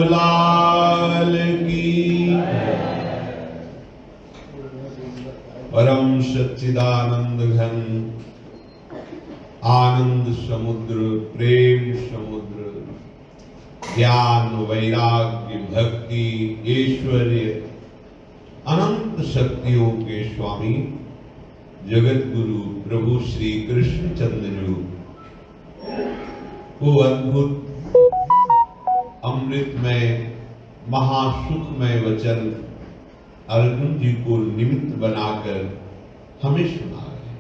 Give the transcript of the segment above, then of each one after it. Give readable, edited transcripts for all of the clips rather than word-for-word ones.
लाल की परम सच्चिदानंद घन आनंद समुद्र, प्रेम समुद्र, ज्ञान वैराग्य भक्ति ऐश्वर्य अनंत शक्तियों के स्वामी जगत गुरु प्रभु श्री कृष्ण चंद्र को अद्भुत अमृतमय महासुखमय वचन अर्जुन जी को निमित्त बनाकर हमें सुना रहे।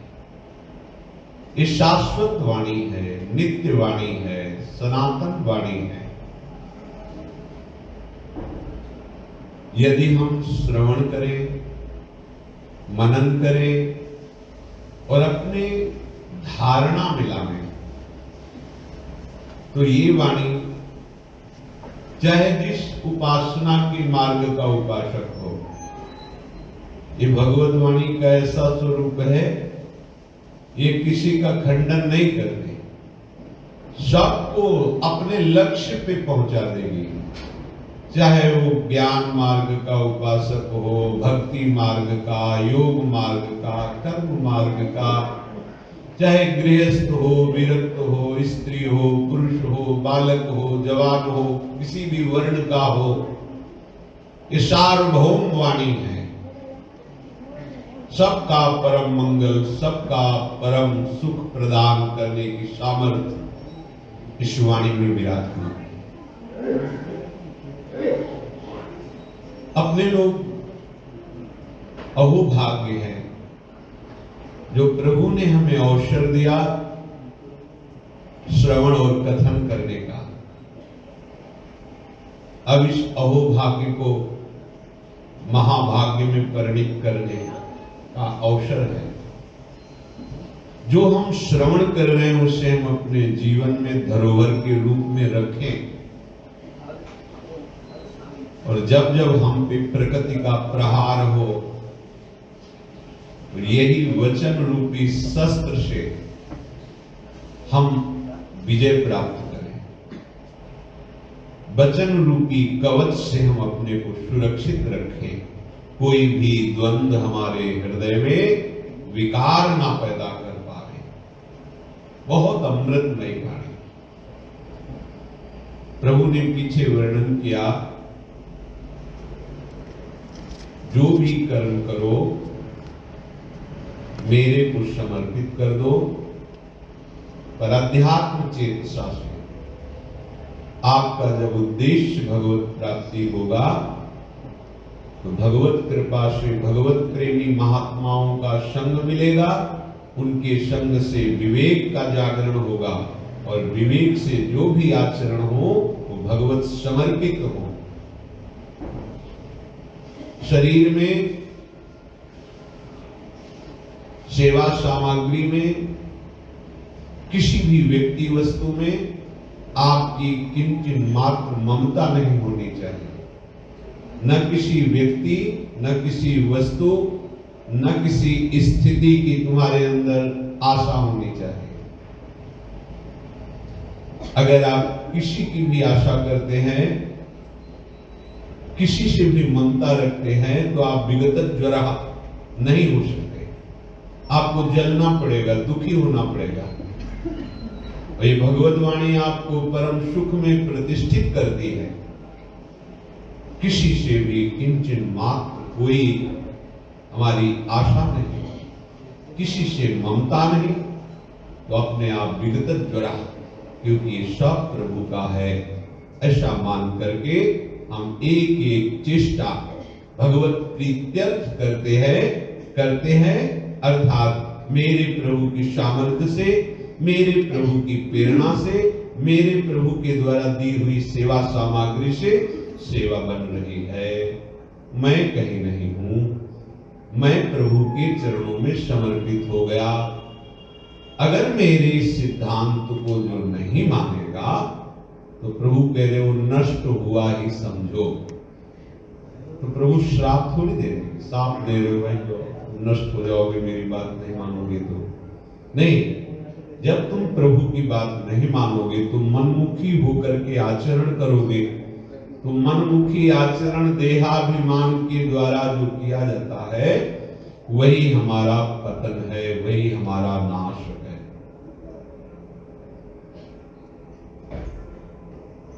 ये शाश्वत वाणी है, नित्य वाणी है, सनातन वाणी है। यदि हम श्रवण करें, मनन करें और अपने धारणा में लाएं तो ये वाणी चाहे जिस उपासना के मार्ग का उपासक हो, ये भगवत वाणी का ऐसा स्वरूप है, ये किसी का खंडन नहीं करती, सबको अपने लक्ष्य पे पहुंचा देगी। चाहे वो ज्ञान मार्ग का उपासक हो, भक्ति मार्ग का, योग मार्ग का, कर्म मार्ग का, चाहे गृहस्थ हो, विरक्त हो, स्त्री हो, पुरुष हो, बालक हो, जवान हो, किसी भी वर्ण का हो, ये सार्वभौम वाणी है। सबका परम मंगल, सबका परम सुख प्रदान करने की सामर्थ्य इस वाणी में विराजमान है। अपने लोग अहोभाग्य हैं जो प्रभु ने हमें अवसर दिया श्रवण और कथन करने का। अब इस अहोभाग्य को महाभाग्य में परिणित करने का अवसर है। जो हम श्रवण कर रहे हैं उसे हम अपने जीवन में धरोहर के रूप में रखें और जब जब हम पे प्रकृति का प्रहार हो तो यही वचन रूपी शस्त्र से हम विजय प्राप्त करें। वचन रूपी कवच से हम अपने को सुरक्षित रखें, कोई भी द्वंद्व हमारे हृदय में विकार ना पैदा कर पाए। बहुत अमृतमय वाणी प्रभु ने पीछे वर्णन किया, जो भी कर्म करो मेरे को समर्पित कर दो, पर अध्यात्म चेतसा से आपका जब उद्देश्य भगवत प्राप्ति होगा तो भगवत कृपा से भगवत प्रेमी महात्माओं का संग मिलेगा, उनके संग से विवेक का जागरण होगा और विवेक से जो भी आचरण हो वो भगवत समर्पित हो। शरीर में, सेवा सामग्री में, किसी भी व्यक्ति वस्तु में आपकी किंचित मात्र ममता नहीं होनी चाहिए। न किसी व्यक्ति, न किसी वस्तु, न किसी स्थिति की तुम्हारे अंदर आशा होनी चाहिए। अगर आप किसी की भी आशा करते हैं, किसी से भी ममता रखते हैं तो आप विगत ज्वरा नहीं हो सकते। आपको जलना पड़ेगा, दुखी होना पड़ेगा। ये भगवत वाणी आपको परम सुख में प्रतिष्ठित करती है। किसी से भी किंचन मात्र कोई हमारी आशा नहीं, किसी से ममता नहीं, तो अपने आप विगत ज्वरा, क्योंकि ये सब प्रभु का है, ऐसा मान करके हम एक एक चेष्टा भगवत प्रीत्यर्थ करते हैं अर्थात मेरे प्रभु की सामर्थ्य से, मेरे प्रभु की प्रेरणा से, मेरे प्रभु के द्वारा दी हुई सेवा सामग्री से सेवा बन रही है। मैं कहीं नहीं हूं, मैं प्रभु के चरणों में समर्पित हो गया। अगर मेरे सिद्धांत को जो नहीं मानेगा तो प्रभु कह रहे वो नष्ट हुआ ही समझो। तो प्रभु श्राप थोड़ी दे रहे, साफ दे रहे हो भाई तो नष्ट हो जाओगे, मेरी बात नहीं मानोगे तो नहीं। जब तुम प्रभु की बात नहीं मानोगे, तुम मनमुखी होकर के आचरण करोगे तो मनमुखी आचरण देहाभिमान के द्वारा जो किया जाता है वही हमारा पतन है, वही हमारा नाश है।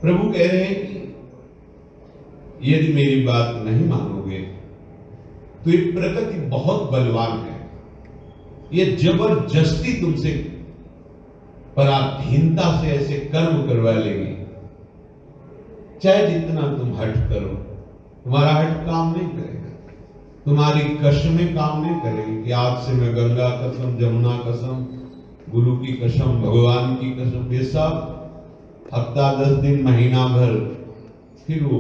प्रभु कह रहे हैं कि यदि मेरी बात नहीं मानोगे तो ये प्रकृति बहुत बलवान है, ये जबरदस्ती तुमसे पराधीनता से ऐसे कर्म करवा लेगी, चाहे जितना तुम हठ करो तुम्हारा हठ काम नहीं करेगा, तुम्हारी कस्में काम नहीं करेगी कि आज से मैं गंगा कसम, जमुना कसम, गुरु की कसम, भगवान की कसम, ये सब हफ्ता 10 दिन महीना भर, फिर वो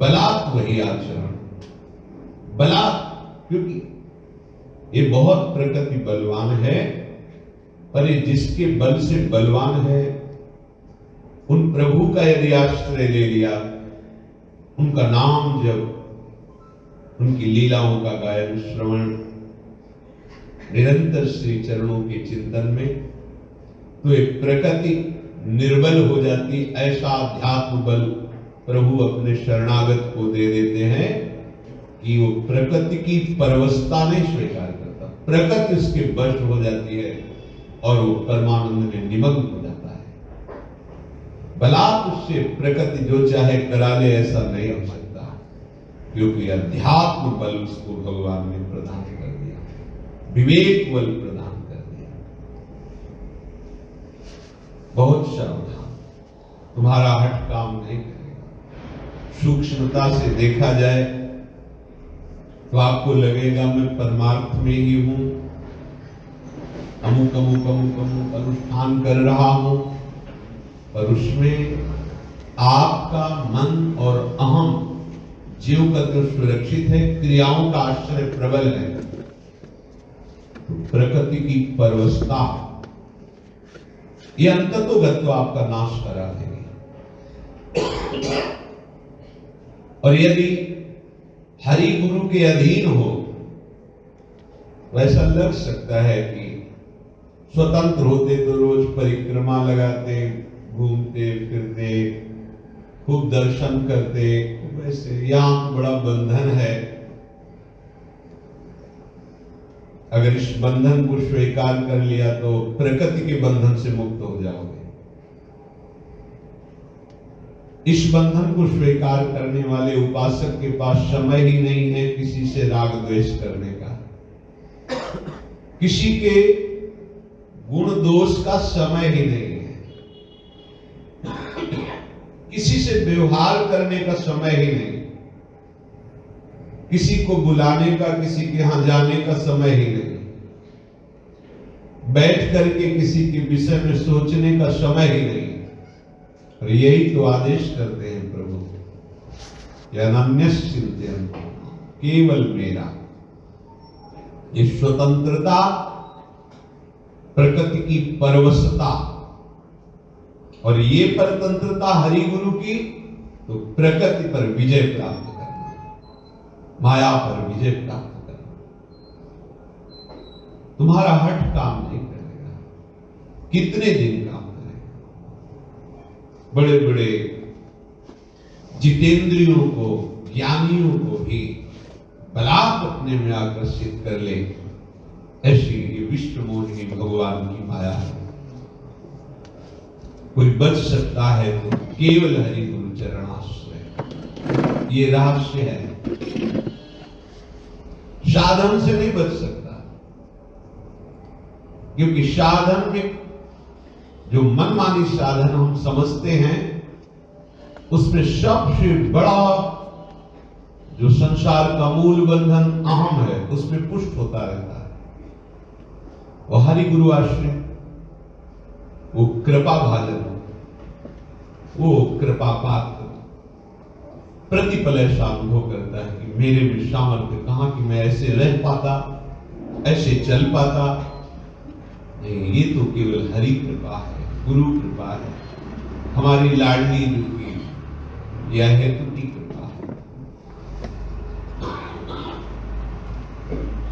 बलात् वही आचरण, बलात्, क्योंकि ये बहुत प्रकृति बलवान है। पर ये जिसके बल से बलवान है उन प्रभु का यदि आश्रय ले लिया, उनका नाम जब, उनकी लीलाओं का गायन श्रवण, निरंतर श्री चरणों के चिंतन में, तो एक प्रकृति निर्बल हो जाती। ऐसा अध्यात्म बल प्रभु अपने शरणागत को दे देते हैं कि वो प्रकृति की परवशता नहीं स्वीकार करता, प्रकृति उसके वश हो जाती है और वो परमानंद में निमग्न हो जाता है। बलात् उससे प्रकृति जो चाहे करा ले ऐसा नहीं हो सकता, क्योंकि अध्यात्म बल उसको भगवान ने प्रदान कर दिया, विवेक बल प्रदान कर दिया। बहुत सावधान, तुम्हारा हठ काम नहीं करेगा। सूक्ष्मता से देखा जाए तो आपको लगेगा मैं परमार्थ में ही हूं, अमुक अमुक अमुक अमुक अनुष्ठान कर रहा हूं, पर उसमें आपका मन और अहम जीव का तो सुरक्षित है, क्रियाओं का आश्रय प्रबल है। प्रकृति की परवशता ये अंततोगत्व आपका नाश करा देगी। और यदि हरि गुरु के अधीन हो, वैसा लग सकता है कि स्वतंत्र होते तो रोज परिक्रमा लगाते, घूमते फिरते, खूब दर्शन करते, वैसे यहाँ बड़ा बंधन है। अगर इस बंधन को स्वीकार कर लिया तो प्रकृति के बंधन से मुक्त हो जाओगे। इस बंधन को स्वीकार करने वाले उपासक के पास समय ही नहीं है किसी से राग द्वेष करने का, किसी के गुण दोष का समय ही नहीं है, किसी से व्यवहार करने का समय ही नहीं, किसी को बुलाने का, किसी के यहां जाने का समय ही नहीं, बैठ करके किसी के विषय में सोचने का समय ही नहीं। और यही तो आदेश करते हैं प्रभु कि अनन्यस्य चिंतन, केवल मेरा। ये स्वतंत्रता, प्रकृति की परवशता और ये परतंत्रता हरि गुरु की, तो प्रकृति पर विजय प्राप्त करना, माया पर विजय प्राप्त करना। तुम्हारा हठ काम नहीं करेगा, कितने दिन काम करेगा। बड़े बड़े जितेंद्रियों को, ज्ञानियों को भी बलात् अपने में आकर्षित कर ले, ऐसी ये विश्व मोहिनी भगवान की माया है। कोई बच सकता है तो केवल हरि गुरु चरणाश्रय, ये रहस्य है। साधन से नहीं बच सकता, क्योंकि साधन में जो मनमानी साधन हम समझते हैं, उसमें सबसे बड़ा जो संसार का मूल बंधन अहम है, उसमें पुष्ट होता रहता है। वो हरि गुरु आश्रय, वो कृपा भाजन, वो कृपा पात्र प्रतिपल ऐसा अनुभव करता है कि मेरे में सामर्थ्य कहां कि मैं ऐसे रह पाता, ऐसे चल पाता। नहीं, ये तो केवल हरि कृपा है, गुरु कृपा है, हमारी लाडली रूपी यह हेतु की कृपा है।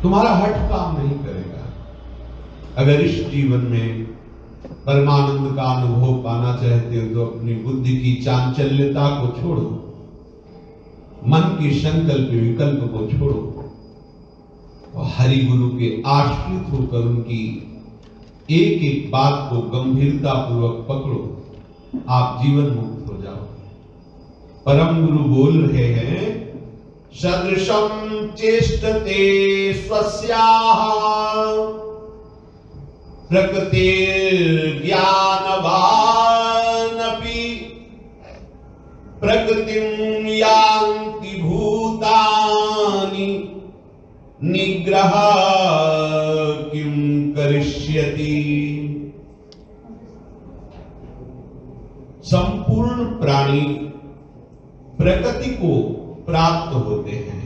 तुम्हारा हठ काम नहीं करेगा। अगर इस जीवन में परमानंद का अनुभव पाना चाहते हो तो अपनी बुद्धि की चांचल्यता को छोड़ो, मन के संकल्प विकल्प को छोड़ो और हरि गुरु के आश्रित होकर उनकी एक एक बात को गंभीरता पूर्वक पकड़ो, आप जीवन मुक्त हो जाओ। परम गुरु बोल रहे हैं, सदृशं चेष्टते स्वस्याः प्रकृतिर्ज्ञानवानपि प्रकृतिं यान्ति भूतानि निग्रह किं करिष्यति। संपूर्ण प्राणी प्रकृति को प्राप्त होते हैं।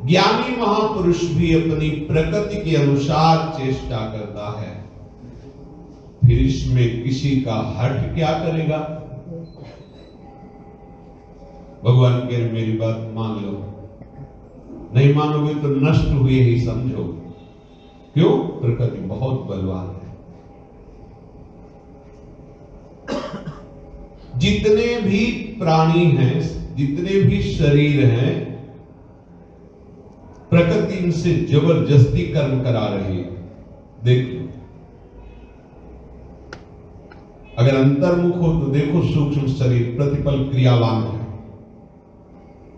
ज्ञानी महापुरुष भी अपनी प्रकृति के अनुसार चेष्टा करता है, फिर इसमें किसी का हट क्या करेगा। भगवान कह रहे मेरी बात मान लो, नहीं मानोगे तो नष्ट हुए ही समझो। क्यों? प्रकृति बहुत बलवान है। जितने भी प्राणी हैं, जितने भी शरीर हैं, प्रकृति इनसे जबरदस्ती कर्म करा रही है। देख लो, अगर अंतर्मुख हो तो देखो सूक्ष्म शरीर प्रतिपल क्रियावान है।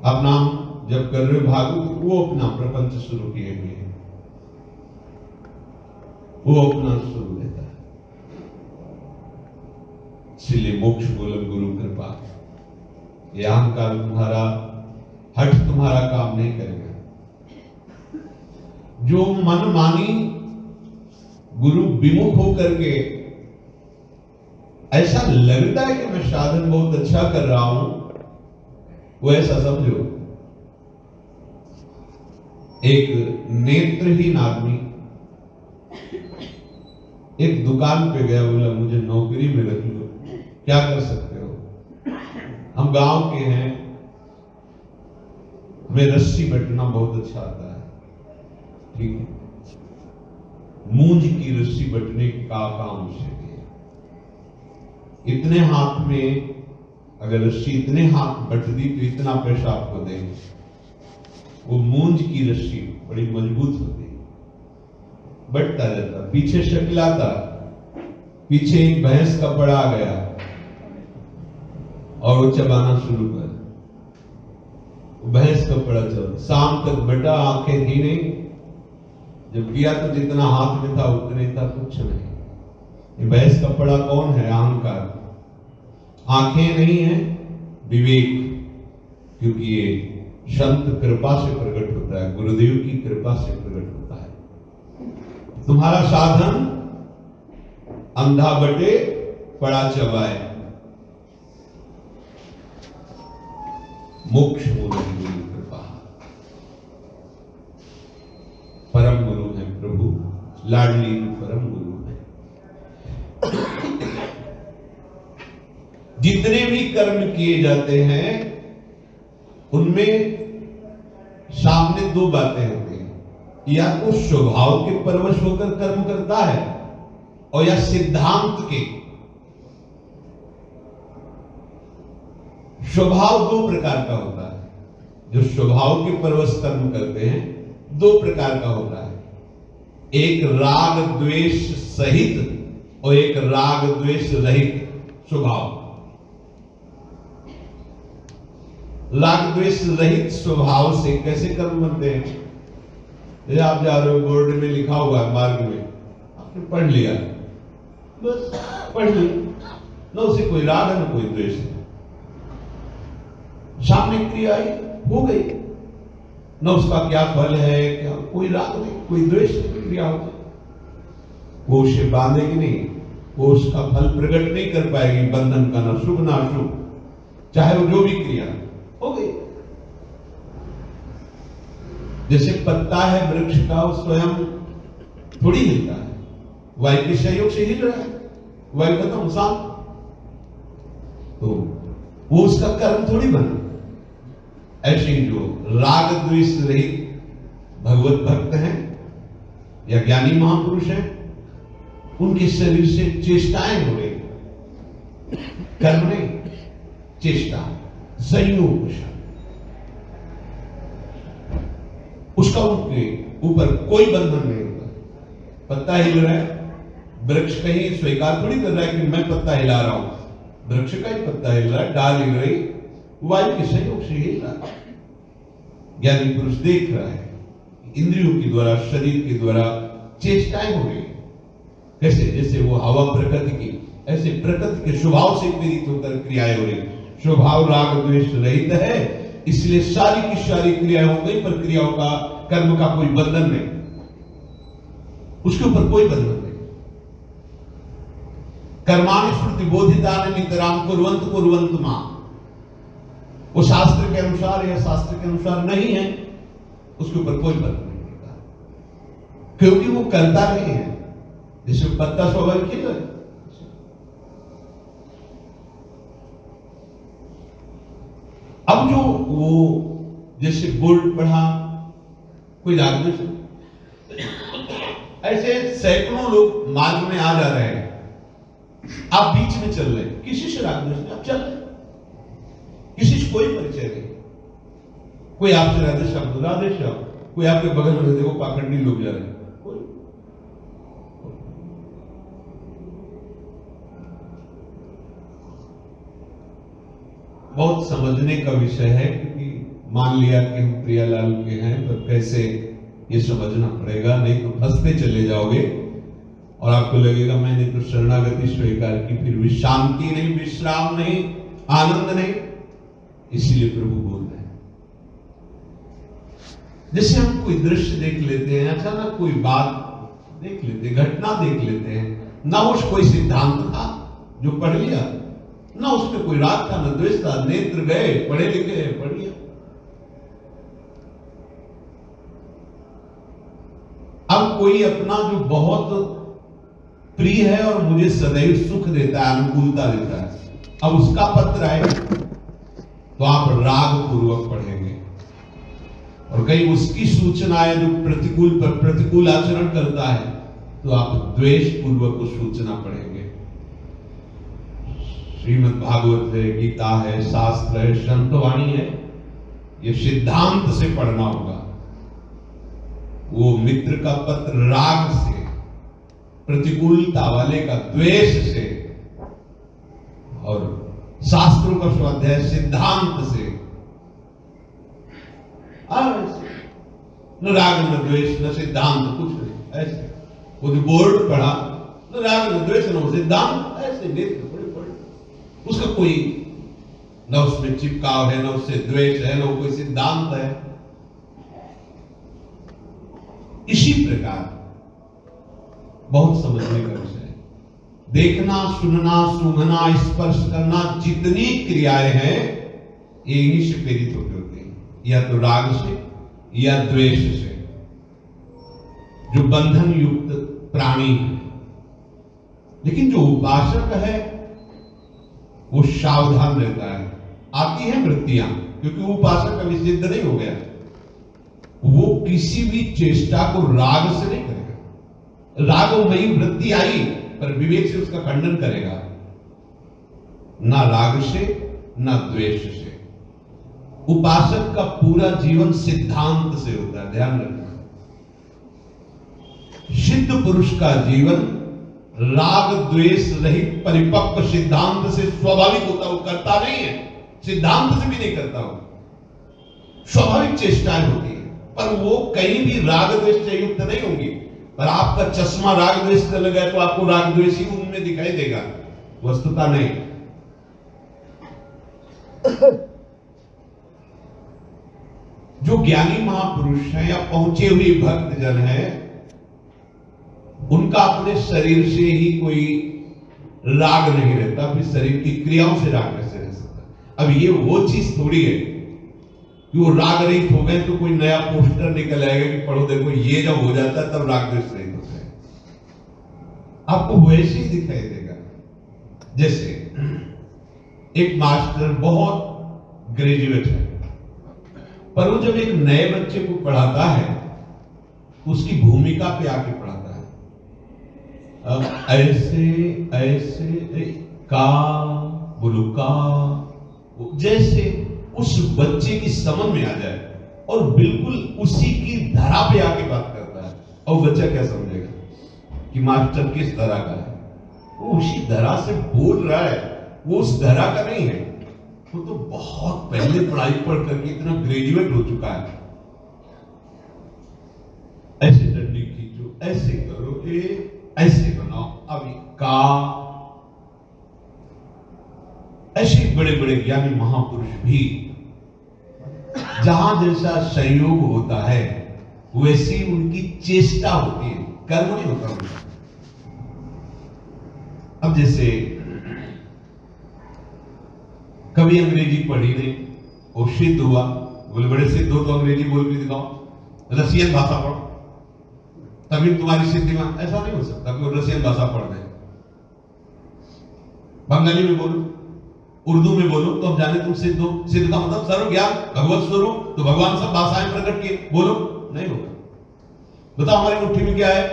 आप नाम जब कर रहे हो भागो, वो अपना प्रपंच शुरू किए हुए हैं, वो अपना शुरू लेता है। इसलिए मोक्ष बोलो गुरु कृपा। ये अहंकार तुम्हारा, हठ तुम्हारा काम नहीं करेगा। जो मनमानी गुरु विमुख होकर के ऐसा लगता है कि मैं साधन बहुत अच्छा कर रहा हूं, वो ऐसा समझो। एक नेत्रहीन आदमी एक दुकान पे गया, बोला मुझे नौकरी में रख लो, क्या कर सकते हो? हम गांव के हैं, हमें रस्सी बटना बहुत अच्छा आता है। ठीक है, मूंज की रस्सी बटने का काम उसे दिया। इतने हाथ में अगर रस्सी इतने हाथ बट दी तो इतना पैसा आपको देंगे। वो मूंज की रस्सी बड़ी मजबूत होती है, बटता जाता, पीछे शकिलाता, पीछे एक भैंस का पड़ा आ गया और वो चबाना शुरू कर। भैंस का पड़ा चल, शाम तक बटा, आंखें थी नहीं। जब किया तो जितना हाथ में था उतने था, कुछ नहीं। ये भैंस का पड़ा कौन है? अहंकार। आंखें नहीं है, विवेक, क्योंकि ये संत कृपा से प्रकट होता है, गुरुदेव की कृपा से प्रकट होता है। तुम्हारा साधन अंधा बटे पड़ा चबाए। मोक्ष मूल गुरु कृपा। परम गुरु है प्रभु, लाडली परम गुरु है। जितने भी कर्म किए जाते हैं उनमें सामने दो बातें होती हैं, या तो स्वभाव के परवश होकर कर्म करता है और या सिद्धांत के। स्वभाव दो प्रकार का होता है। जो स्वभाव के परवश कर्म करते हैं दो प्रकार का होता है, एक राग द्वेष सहित और एक राग द्वेष रहित स्वभाव। राग द्वेष रहित स्वभाव से कैसे कर्म बनते हैं? जैसे आप जा रहे हो, बोर्ड में लिखा हुआ है, मार्ग में आपने पढ़ लिया, बस पढ़ लिया, न उसे कोई राग है न कोई द्वेष है। सामने क्रिया आई, हो गई, न उसका क्या फल है, क्या कोई राग नहीं, कोई द्वेष नहीं, क्रिया हो गई। वो उसे बांधेगी नहीं, वो उसका फल प्रकट नहीं कर पाएगी, बंधन का न शुभ न अशुभ, चाहे वो जो भी क्रिया हो गई। जैसे पत्ता है वृक्ष का, स्वयं थोड़ी हिलता है, वायु के सहयोग से हिल रहा है, वायु खत्म शांत, तो वो उसका कर्म थोड़ी बना। ऐसे जो राग द्वेष रहित भगवत भक्त हैं या ज्ञानी महापुरुष हैं, उनके शरीर से चेष्टाएं हो रही, कर्म नहीं, चेष्टा। संयोग, उसका उनके ऊपर कोई बंधन नहीं होता। पत्ता हिल रहा है, वृक्ष कहीं स्वीकार थोड़ी कर रहा है कि मैं पत्ता हिला रहा हूं, वृक्ष का ही पत्ता हिल रहा है, डाल हिल रही, वायु के संयोग से हिल रहा है। ज्ञानी पुरुष देख रहा है, इंद्रियों के द्वारा, शरीर के द्वारा चेष्टाएं हो रही, कैसे जैसे वो हवा प्रकृति की, ऐसे प्रकृति के स्वभाव से प्रेरित होकर क्रियाएं हो रही। स्वभाव राग द्वेष रहित है, इसलिए सारी की सारी क्रियाएं हो गई, पर क्रियाओं का, कर्म का कोई बंधन नहीं, उसके ऊपर कोई बंधन नहीं। कर्माणि स्मृति बोधितानि नितराम कुर्वन्तु कुर्वन्तु मां, वो शास्त्र के अनुसार या शास्त्र के अनुसार नहीं है, उसके ऊपर कोई बंधन नहीं पड़ता, क्योंकि वो करता नहीं है। जैसे पत्ता स्वाभाविक ही है, अब जो वो जैसे बोल्ट पढ़ा, कोई राग द्वेष, ऐसे सैकड़ों लोग मार्ग में आ जा रहे हैं, आप बीच में चल रहे, किसी से राग द्वेष नहीं, आप चल रहे, किसी से कोई परिचय नहीं, कोई आपसे राधे श्याम राधे श्याम, कोई आपके बगल में देखो पाखंडी लोग जा रहे हैं, कोई। बहुत समझने का विषय है, क्योंकि मान लिया कि हम प्रियालाल के हैं, पर कैसे ये समझना पड़ेगा, नहीं तो फंसते चले जाओगे और आपको लगेगा मैंने तो शरणागति स्वीकार की, फिर भी शांति नहीं, विश्राम नहीं, आनंद नहीं। इसीलिए प्रभु बोल रहे हैं, जैसे हम कोई दृश्य देख लेते हैं, अचानक कोई बात देख लेते, घटना देख लेते हैं, ना उस कोई सिद्धांत था जो पढ़ लिया, ना उसमें कोई राग था, ना द्वेष था, नेत्र गए, पढ़े लिखे पढ़ लिया। अब कोई अपना जो बहुत प्रिय है और मुझे सदैव सुख देता है, अनुकूलता देता है, अब उसका पत्र आए तो आप राग पूर्वक पढ़ेंगे, और कहीं उसकी सूचना है जो प्रतिकूल पर प्रतिकूल आचरण करता है, तो आप द्वेष पूर्वक उस सूचना पढ़ेंगे। श्रीमद् भागवत है, गीता है, शास्त्र है, संतवाणी है, ये सिद्धांत से पढ़ना होगा। वो मित्र का पत्र राग से, प्रतिकूलता वाले का द्वेष से, और शास्त्रों का स्वाध्याय सिद्धांत से, न राग न द्वेष न सिद्धांत, कुछ नहीं, ऐसे वो जो बोर्ड पढ़ा, न राग न द्वेष न सिद्धांत, ऐसे नेत्र पढ़े पढ़े, उसका कोई न उसमें चिपकाव है, न उससे द्वेष है, न कोई सिद्धांत है। इसी प्रकार बहुत समझने का विषय है, देखना, सुनना, सूंघना, स्पर्श करना, जितनी क्रियाएं हैं ये इन्हीं से प्रेरित होती हैं, या तो राग से या द्वेष से। जो बंधन युक्त प्राणी है, लेकिन जो उपासक है वो सावधान रहता है। आती है वृत्तियां, क्योंकि उपासक अभी सिद्ध नहीं हो गया, वो किसी भी चेष्टा को राग से नहीं करेगा। रागमयी वृत्ति आई पर विवेक से उसका खंडन करेगा, ना राग से ना द्वेष से। उपासक का पूरा जीवन सिद्धांत से होता है, ध्यान रखना। सिद्ध पुरुष का जीवन राग द्वेष रहित परिपक्व सिद्धांत से स्वाभाविक होता, वो करता नहीं है, सिद्धांत से भी नहीं करता, वो स्वाभाविक चेष्टाएं होती है, पर वो कहीं भी राग द्वेष से युक्त नहीं होंगी। पर आपका चश्मा राग द्वेष से लगा है तो आपको राग द्वेष ही उनमें दिखाई देगा, वस्तुता नहीं। जो ज्ञानी महापुरुष हैं या पहुंचे हुए भक्त जन हैं, उनका अपने शरीर से ही कोई राग नहीं रहता, फिर शरीर की क्रियाओं से राग कैसे रह सकता। अब ये वो चीज थोड़ी है कि वो राग रहित हो गए तो कोई नया पोस्टर निकल आएगा कि पढ़ो देखो ये जब हो जाता है तब राग द्वेष रहित होता है। आपको वैसे ही दिखाई देगा। जैसे एक मास्टर बहुत ग्रेजुएट है, पर वो जब एक नए बच्चे को पढ़ाता है उसकी भूमिका पे आके पढ़ाता है। अब ऐसे ऐसे का बोलो का, जैसे उस बच्चे की समझ में आ जाए और बिल्कुल उसी की धरा पे आके बात करता है, और बच्चा क्या समझेगा कि मास्टर किस धरा का है? वो उसी धरा से बोल रहा है, वो उस धरा का नहीं है, वो तो बहुत पहले पढ़ाई पढ़ करके इतना ग्रेजुएट हो चुका है। ऐसे डंडी खींचो, ऐसे करो, ये ऐसे बनाओ, अभी का ऐसे बड़े बड़े ज्ञानी महापुरुष भी जहां जैसा संयोग होता है वैसी उनकी चेष्टा होती है, कर्म नहीं होता उनका। अब जैसे कभी अंग्रेजी पढ़ी नहीं और सिद्ध हुआ, बोले बड़े सिद्ध हो तो अंग्रेजी बोल के दिखाओ, रसियन भाषा पढ़ो तभी तुम्हारी सिद्धि में। ऐसा नहीं हो सकता कि वो रसियन भाषा पढ़ दे। बंगाली में बोलो, उर्दू में बोलो तो हम जाने तुम सिद्ध हो। सिद्ध का मतलब सर्व ज्ञान, भगवत स्वरूप, तो भगवान सब भाषाएं प्रकट किए, बोलो, नहीं होगा। बताओ हमारी मुट्ठी में क्या है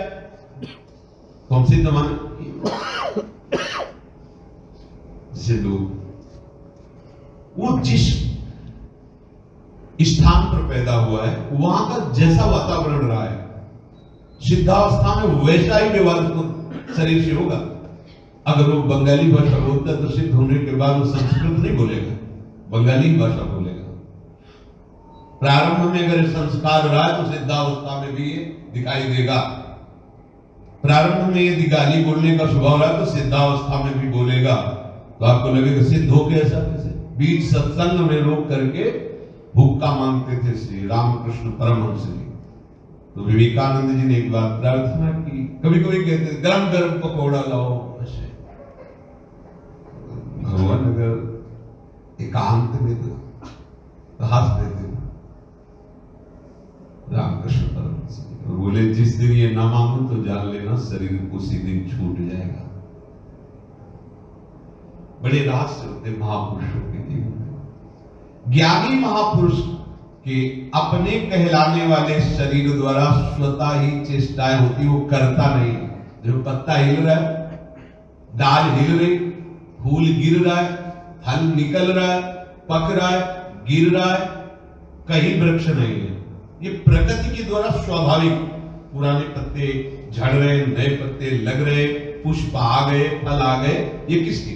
तो हम सिद्ध माने। सिद्धू वो जिस स्थान पर पैदा हुआ है वहां का जैसा वातावरण रहा है, सिद्धावस्था में वैसा ही व्यवहार उसको शरीर से होगा। अगर वो बंगाली भाषा बोलता है तो सिद्ध होने के बाद वो संस्कृत नहीं बोलेगा, बंगाली भाषा बोलेगा। प्रारंभ में अगर संस्कार रहा है तो सिद्धावस्था में भी ये दिखाई देगा। प्रारंभ में यदि गाली बोलने का स्वभाव रहा तो सिद्धावस्था में भी बोलेगा। तो आपको लगेगा सिद्ध हो के ऐसा कैसे? बीच सत्संग में रोक करके भुक्का मांगते थे श्री रामकृष्ण परमहंस जी। तो विवेकानंद जी ने एक बार प्रार्थना की, कभी कभी कहते गरम गरम पकौड़ा लाओ, ऐसे भगवान अगर एकांत में तो हंस देते। रामकृष्ण परमहंस बोले जिस दिन ये ना मांगो तो जान लेना शरीर उसी दिन छूट जाएगा। बड़े रहस्य होते महापुरुषों के जीवन में। ज्ञानी महापुरुष के अपने कहलाने वाले शरीर द्वारा स्वतः ही चेष्टाएं होती, वो करता नहीं। जो पत्ता हिल रहा है, डाल हिल रही, फूल गिर रहा है, फल निकल रहा है, पक रहा है, गिर रहा है, कहीं वृक्ष नहीं है। ये प्रकृति के द्वारा स्वाभाविक, पुराने पत्ते झड़ रहे, नए पत्ते लग रहे, पुष्प आ गए, फल आ गए, ये किसके?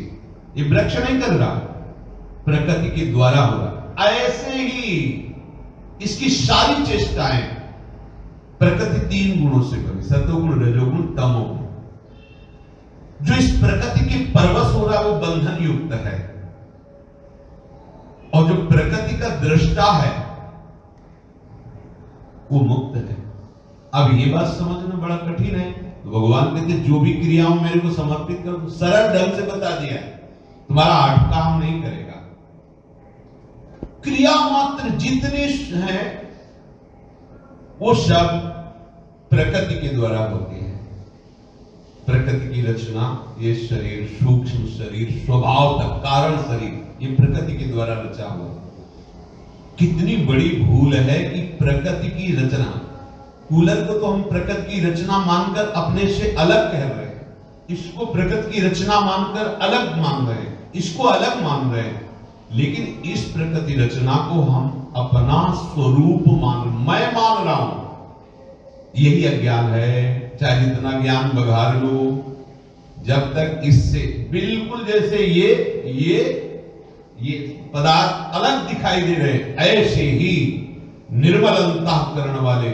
ये वृक्ष नहीं कर रहा, प्रकृति के द्वारा हो रहा। ऐसे ही इसकी सारी चेष्टाएं प्रकृति तीन गुणों से बनी, सतोगुण, रजोगुण, तमोगुण। जो इस प्रकृति के परवश हो रहा है वो बंधन युक्त है, और जो प्रकृति का दृष्टा है वो मुक्त है। अब ये बात समझना बड़ा कठिन है, तो भगवान कहते जो भी क्रियाओं मेरे को समर्पित करो, सरल ढंग से बता दिया, तुम्हारा आठ काम नहीं करेगा। क्रिया मात्र जितने हैं वो सब प्रकृति के द्वारा होती है। प्रकृति की रचना, ये शरीर, सूक्ष्म शरीर, स्वभाव तक कारण शरीर, ये प्रकृति के द्वारा रचा हुआ। कितनी बड़ी भूल है कि प्रकृति की रचना, कूलर को तो हम प्रकृति की रचना मानकर अपने से अलग कह रहे हैं, इसको प्रकृति की रचना मानकर अलग मान रहे हैं, इसको अलग मान रहे हैं। लेकिन इस प्रकृति रचना को हम अपना स्वरूप मैं मान रहा हूं, यही अज्ञान है। चाहे जितना ज्ञान बघार लो, जब तक इससे बिल्कुल जैसे ये पदार्थ अलग दिखाई दे रहे, ऐसे ही निर्मल अंतःकरण वाले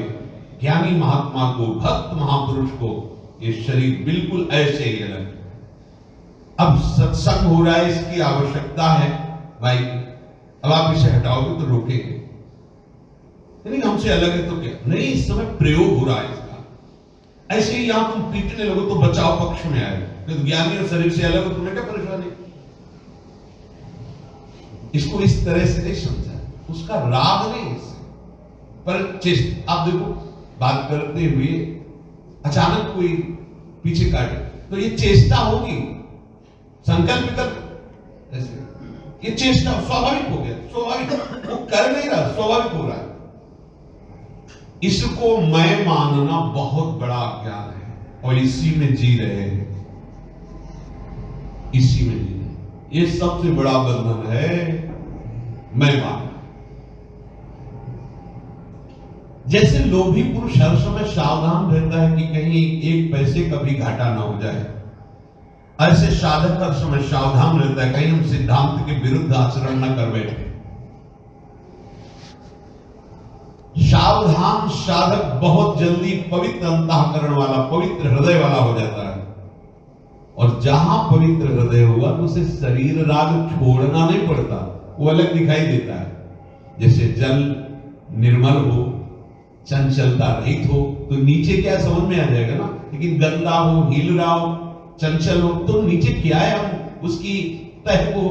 ज्ञानी महात्मा को, भक्त महापुरुष को ये शरीर बिल्कुल ऐसे ही अलग। अब सत्संग हो रहा है, इसकी आवश्यकता है भाई, अब आप इसे हटाओगे तो रोकेंगे नहीं, हमसे अलग है तो क्या नहीं, इस समय प्रयोग हो रहा है इसका। ऐसे ही यहां तुम पीटने लगो तो बचाव पक्ष में आए, तो ज्ञानी और शरीर से अलग हो, तुम्हें क्या परेशानी? इसको इस तरह से नहीं समझा, उसका राग नहीं इससे। पर आप देखो, बात करते हुए अचानक कोई पीछे काटे तो ये चेष्टा होगी, संकल्प कर ऐसे, ये चेष्टा स्वाभाविक हो गया, स्वाभाविक, वो कर नहीं रहा, स्वाभाविक हो रहा है। इसको मैं मानना बहुत बड़ा अज्ञान है, और इसी में जी रहे हैं, इसी में जी रहे। ये सबसे बड़ा बंधन है। मैं मांगा। जैसे लोभी पुरुष हर समय सावधान रहता है कि कहीं एक पैसे का भी घाटा ना हो जाए, ऐसे साधक हर समय सावधान रहता है कहीं हम सिद्धांत के विरुद्ध आचरण न कर बैठे। सावधान साधक बहुत जल्दी पवित्र अंतःकरण वाला, पवित्र हृदय वाला हो जाता है। और जहां पवित्र हृदय होगा तो उसे शरीर राग छोड़ना नहीं पड़ता, वो अलग दिखाई देता है। जैसे जल निर्मल हो, चंचलता रहित हो तो नीचे क्या समझ में आ जाएगा ना, लेकिन गंदा हो, हिल रहा हो, चंचल हो तो नीचे क्या है हम उसकी तह को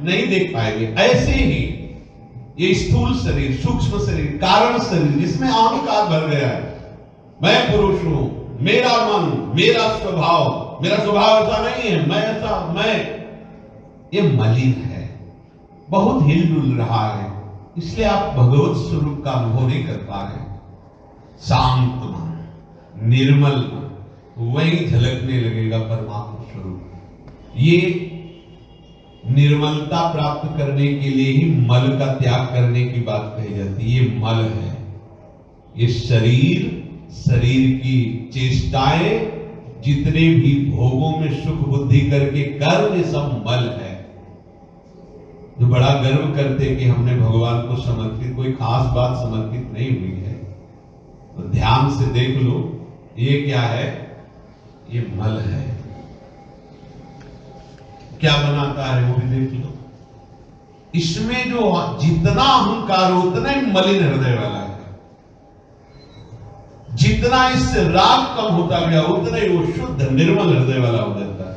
नहीं देख पाएंगे। ऐसे ही ये स्थूल शरीर, सूक्ष्म शरीर, कारण शरीर जिसमें अहंकार भर गया है, मैं पुरुष हूं, मेरा मन, मेरा स्वभाव ऐसा नहीं है, मैं ऐसा, मैं, ये मलिन है, बहुत हिलडुल रहा है, इसलिए आप भगवत स्वरूप का अनुभव नहीं कर पा रहे। शांत मन, निर्मल मन, वही झलकने लगेगा परमात्मा स्वरूप। ये निर्मलता प्राप्त करने के लिए ही मल का त्याग करने की बात कही जाती है। ये मल है, ये शरीर की चेष्टाएं, जितने भी भोगों में सुख बुद्धि करके कर्म, ये सब मल है। जो बड़ा गर्व करते कि हमने भगवान को समर्पित, कोई खास बात समर्पित नहीं हुई है, तो ध्यान से देख लो ये क्या है, ये मल है। क्या बनाता है वो भी देख लो। इसमें जो जितना अहंकार हो उतना ही मलिन हृदय वाला है। जितना इससे राग कम होता गया उतना ही वो शुद्ध निर्मल हृदय वाला हो जाता है।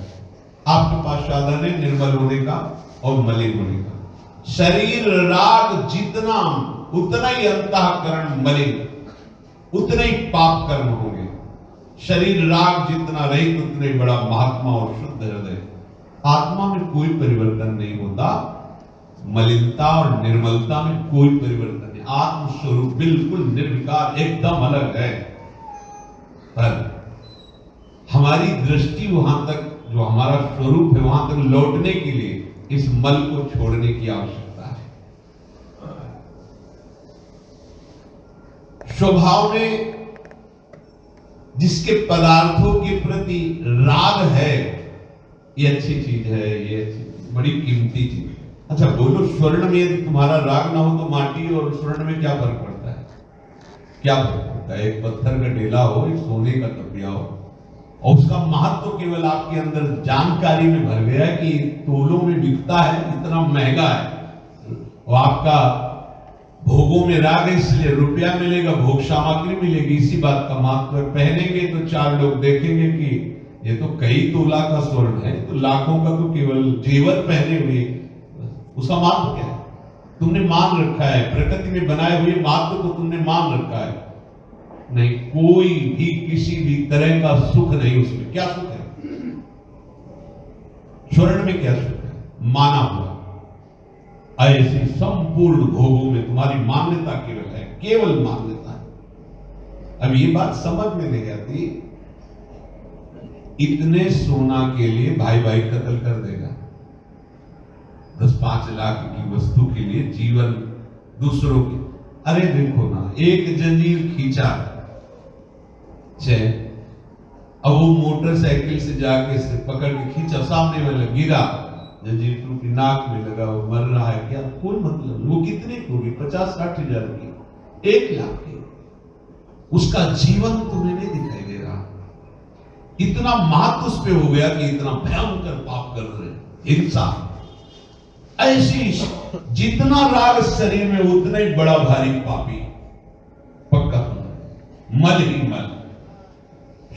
आपके पास साधन है निर्मल होने का और मलिन होने का। शरीर राग जितना, उतना ही अंतःकरण मलिन, उतना ही पाप कर्म होंगे। शरीर राग जितना रहित उतने बड़ा महात्मा और शुद्ध हृदय। आत्मा में कोई परिवर्तन नहीं होता, मलिनता और निर्मलता में कोई परिवर्तन नहीं। आत्म स्वरूप बिल्कुल निर्विकार, एकदम अलग है। पर हमारी दृष्टि वहां तक, जो हमारा स्वरूप है वहां तक लौटने के लिए इस मल को छोड़ने की आवश्यकता है। स्वभाव में जिसके पदार्थों के प्रति राग है, ये अच्छी चीज है, ये अच्छी, बड़ी कीमती चीज है। अच्छा बोलो, स्वर्ण में यदि तुम्हारा राग ना हो तो माटी और स्वर्ण में क्या फर्क पड़ता है? क्या फर्क पड़ता है? एक पत्थर का ढेला हो, एक सोने का तपिया हो, और उसका महत्व तो केवल आपके अंदर जानकारी में भर गया कि तोलों में बिकता है, इतना महंगा है, और आपका भोगों में राग है इसलिए रुपया मिलेगा, भोग सामग्री मिलेगी, इसी बात का महत्व है। पहनेंगे तो चार लोग देखेंगे कि ये तो कई तोला का स्वर्ण है, तो लाखों का तो केवल जेवर पहने हुए, उसका महत्व क्या है? तुमने मान रखा है, प्रकृति में बनाए हुए महत्व को तुमने मान रखा है। नहीं, कोई भी किसी भी तरह का सुख नहीं उसमें। क्या सुख है? स्वर्ण में क्या सुख है? माना हुआ। ऐसी संपूर्ण भोगों में तुम्हारी मान्यता केवल है, केवल मान्यता है। अब ये बात समझ में नहीं आती, इतने सोना के लिए भाई भाई कत्ल कर देगा। 10-5 लाख की वस्तु के लिए जीवन दूसरों की। अरे देखो ना, एक जंजीर खींचा चैन, अब वो मोटरसाइकिल से जाके से पकड़ के खींचा, सामने वाला गिरा, जंजीर टूटी, नाक में लगा, वो मर रहा है, क्या कोई मतलब? वो कितने की होगी? 50-60 हजार की, 1 लाख की। उसका जीवन तुम्हें नहीं दिखाई दे रहा। इतना महत्व उस पे हो गया कि इतना भयंकर पाप कर रहे, हिंसा। ऐसी जितना राग शरीर में उतना ही बड़ा भारी पापी, पक्का मल ही मल।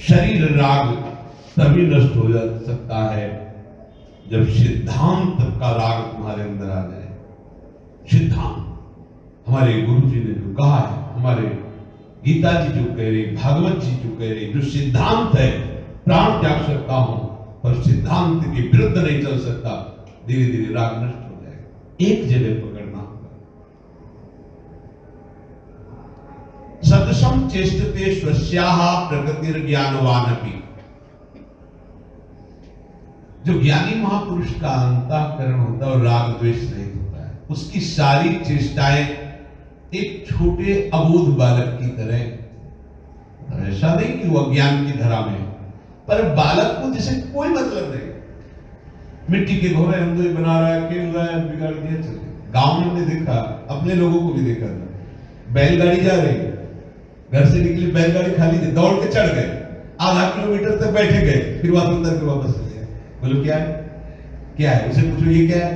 शरीर राग तभी नष्ट हो जा सकता है जब सिद्धांत का राग तुम्हारे अंदर आ जाए। सिद्धांत हमारे गुरु जी ने जो कहा है, हमारे गीता जी जो कह रही, भागवत जी जो कह रही, जो सिद्धांत है, प्राण त्याग सकता हूं पर सिद्धांत के विरुद्ध नहीं चल सकता, धीरे धीरे राग नष्ट हो जाएगा। एक जगह पकड़ना होगा। सदसम चेष्टते स्वस्याः प्रकृतिर्ज्ञानवानपि। जो ज्ञानी महापुरुष का अंतःकरण होता है और राग द्वेष रहित होता है, उसकी सारी चेष्टाएं एक छोटे अबोध बालक की तरह, ऐसा नहीं कि वो अज्ञान की धरा में, पर बालक को जिसे कोई मतलब नहीं, मिट्टी के घोड़े हम तो बना रहा है, खेल रहा है, बिगाड़ दिया चले। गांव में हमने देखा, अपने लोगों को भी देखा था, बैलगाड़ी जा रही, घर से निकली बैलगाड़ी खाली थी, दौड़ के चढ़ गए, आधा किलोमीटर तक बैठे गए, फिर वहां उतर के वापस चले गए। बोलो क्या है, क्या है, उसे पूछो ये क्या है,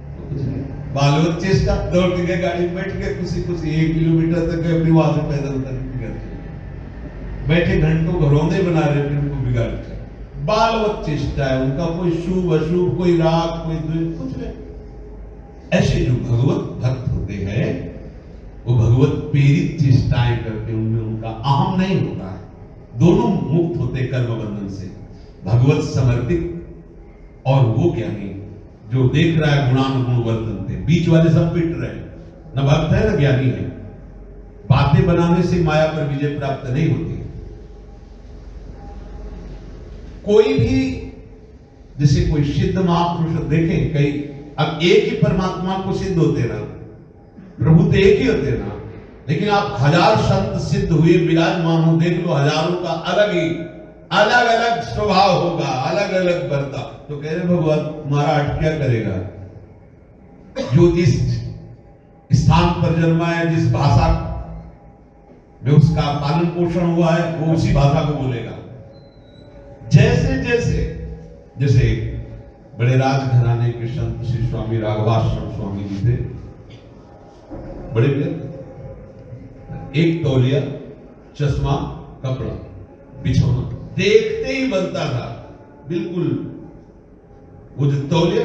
तो कुछ नहीं, बालवत चेष्टा, दौड़ के गए, गाड़ी में बैठ गए, खुशी खुशी 1 किलोमीटर तक गए, फिर वहां से पैदल उतर के घर चले, बैठे घंटों घरौंदे बना रहे, फिर उनको बिगाड़ दिया। बालवत चेष्टा है उनका, कोई शुभ अशुभ, कोई राग, कोई द्वेष, कुछ नहीं। ऐसे जो भगवत भक्त होते हैं वो भगवत प्रेरित चेष्टाएं करते, उनमें उनका अहम नहीं होता है, दोनों मुक्त होते कर्म बंधन से, भगवत समर्पित। और वो क्या नहीं जो देख रहा है गुणानुगुण वर्तनते, बीच वाले सब पिट रहे हैं, न भक्त है न ज्ञानी है। बातें बनाने से माया पर विजय प्राप्त नहीं होती। कोई भी, जैसे कोई सिद्ध महापुरुष देखें, कई, अब एक ही परमात्मा को सिद्ध होते ना, प्रभु तो एक ही होते ना, लेकिन आप 1000 संत सिद्ध हुए विराजमान हो, देख लो हजारों का अलग ही अलग अलग स्वभाव होगा, अलग अलग बर्ताव। तो कह रहे भगवान तुम्हारा हट क्या करेगा, जो जिस स्थान पर जन्मा है, जिस भाषा में उसका पालन पोषण हुआ है, वो उसी भाषा को बोलेगा। जैसे जैसे जैसे बड़े राजघराने के संत श्री स्वामी राघवाश्रम स्वामी जी थे, बड़े एक तौलिया, चश्मा, कपड़ा, बिछौना देखते ही बनता था, बिल्कुल वो जो तौलिया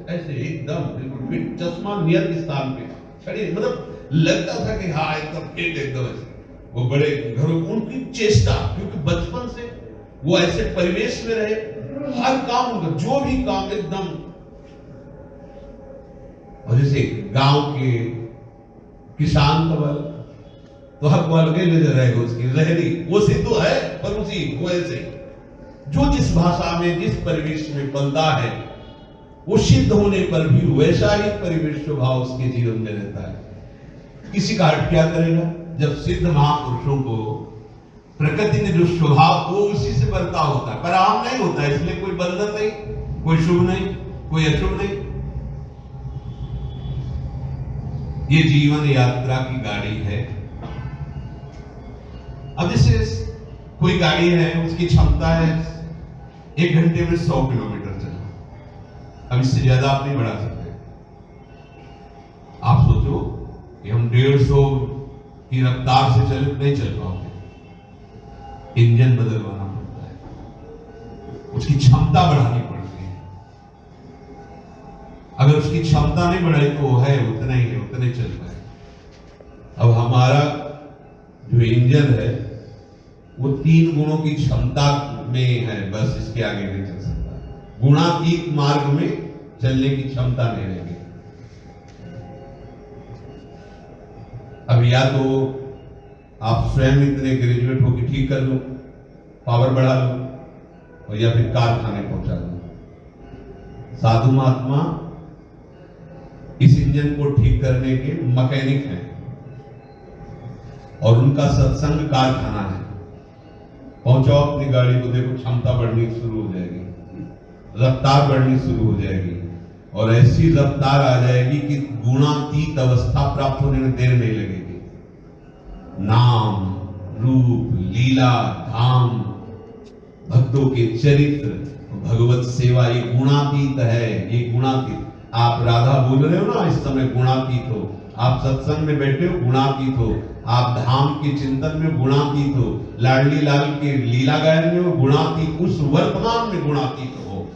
ऐसे एकदम बिल्कुल फिट, चश्मा नियत स्थान पे खड़ी, मतलब लगता था कि हाँ एकदम फिट, एकदम ऐसे। वो बड़े घरों, उनकी चेष्टा, क्योंकि बचपन से वो ऐसे परिवेश में रहे, हर काम उनका, जो भी काम एकदम। और जैसे गांव के किसान तो हक वाल के नजर रहेगा, उसकी लहरी वो सिद्धू है, पर उसी वो ऐसे जो जिस भाषा में, जिस परिवेश में पलता है, वो सिद्ध होने पर भी वैसा ही परिवेश स्वभाव उसके जीवन में रहता है। किसी का हट क्या करेगा, जब सिद्ध महापुरुषों को प्रकृति ने जो स्वभाव वो उसी से बर्ताव होता है, पर आम नहीं होता है, इसलिए कोई बंधन नहीं, कोई शुभ नहीं, कोई अशुभ नहीं। ये जीवन यात्रा की गाड़ी है। अब जैसे कोई गाड़ी है, उसकी क्षमता है 1 घंटे में 100 किलोमीटर चलना, अब इससे ज्यादा आप नहीं बढ़ा सकते। आप सोचो कि हम 150 की रफ्तार से चले, नहीं चल पाओगे, इंजन बदलवाना पड़ता है, उसकी क्षमता बढ़ानी पड़ती है। अगर उसकी क्षमता नहीं बढ़ाई तो वो है उतना ही है, उतने चल पाए। अब हमारा जो इंजन है वो 3 गुणों की क्षमता में है, बस इसके आगे नहीं चल सकता। गुणातीत मार्ग में चलने की क्षमता नहीं रहेगी। अब या तो आप स्वयं इतने ग्रेजुएट हो कि ठीक कर लो, पावर बढ़ा लो, और या फिर कारखाने पहुंचा दो। साधु महात्मा इस इंजन को ठीक करने के मैकेनिक हैं, और उनका सत्संग कारखाना है। पहुंचाओ अपनी गाड़ी को, देखो क्षमता बढ़नी शुरू हो जाएगी, रफ्तार बढ़नी शुरू हो जाएगी, और ऐसी रफ्तार आ जाएगी कि गुणातीत अवस्था प्राप्त होने में देर नहीं लगेगी। नाम, रूप, लीला, धाम, भक्तों के चरित्र, भगवत सेवा, ये गुणातीत है, ये गुणातीत। आप राधा बोल रहे हो ना इस समय, गुणातीत हो। आप सत्संग में बैठे हो, गुणातीत हो। आप धाम के चिंतन में गुणातीत हो, लाडली लाल के लीला गायन में हो गुणातीत, उस वर्तमान में गुणातीत हो।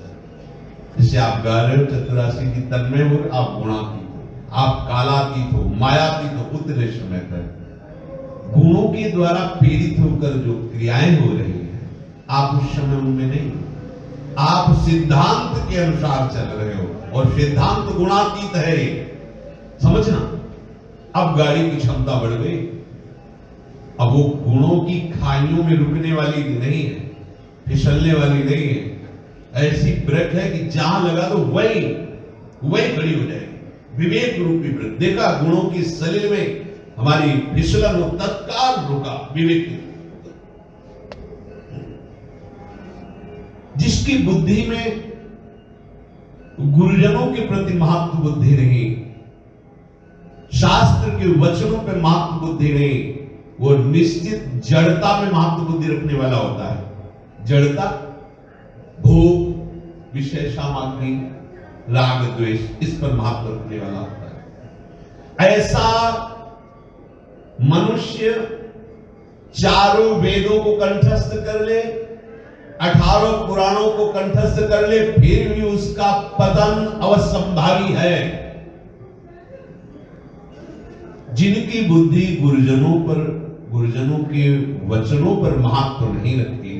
जिसे आप गा रहे हो चतुरासी की तन्मय हो, आप गुणातीत हो, आप कालातीत हो, मायातीत हो, उतने समय तक गुणों के द्वारा प्रेरित होकर जो क्रियाएं हो रही हैं, आप उस समय उनमें नहीं, आप सिद्धांत के अनुसार चल रहे हो, और सिद्धांत गुणातीत है, समझना। अब गाड़ी की क्षमता बढ़ गई, अब वो गुणों की खाइयों में रुकने वाली नहीं है, फिसलने वाली नहीं है। ऐसी ब्रेक है कि जहां लगा दो वही खड़ी हो जाएगी। विवेक रूपी वृत्त। देखा गुणों की सलील में हमारी फिसलन हो, तत्काल रुका विवेक। जिसकी बुद्धि में गुरुजनों के प्रति महत्व बुद्धि नहीं, शास्त्र के वचनों पे महत्व बुद्धि नहीं, वो निश्चित जड़ता में महत्व बुद्धि रखने वाला होता है। जड़ता, भोग, विषय सामग्री, राग द्वेष, इस पर महत्व रखने वाला होता है। ऐसा मनुष्य चारों वेदों को कंठस्थ कर ले, 18 पुराणों को कंठस्थ कर ले, फिर भी उसका पतन अवश्यंभावी है। जिनकी बुद्धि गुरुजनों के वचनों पर महत्व नहीं रखती,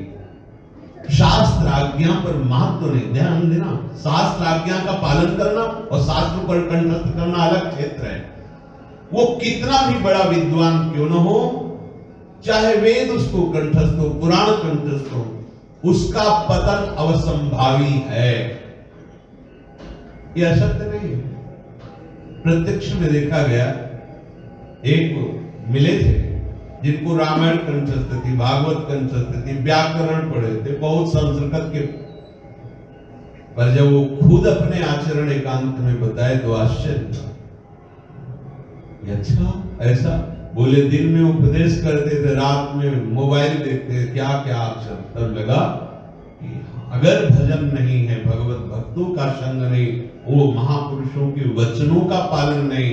शास्त्र आज्ञा पर महत्व नहीं, ध्यान देना, शास्त्र आज्ञा का पालन करना और शास्त्र पर कंठस्थ करना अलग क्षेत्र है। वो कितना भी बड़ा विद्वान क्यों न हो, चाहे वेद उसको कंठस्थ हो, पुराण कंठस्थ हो, उसका पतन अवश्यंभावी है। यह असत्य नहीं है, प्रत्यक्ष में देखा गया। एक मिले थे जिनको रामायण कंठस्थ थी, भागवत कंठस्थ थी, व्याकरण पढ़े थे, बहुत संस्कृत के, पर जब वो खुद अपने आचरण एकांत में बताए तो आश्चर्य। अच्छा ऐसा बोले, दिन में उपदेश करते थे, रात में मोबाइल देखते, क्या क्या अक्षर। तब लगा कि अगर भजन नहीं है, भगवत भक्तों का संग नहीं, वो महापुरुषों के वचनों का पालन नहीं,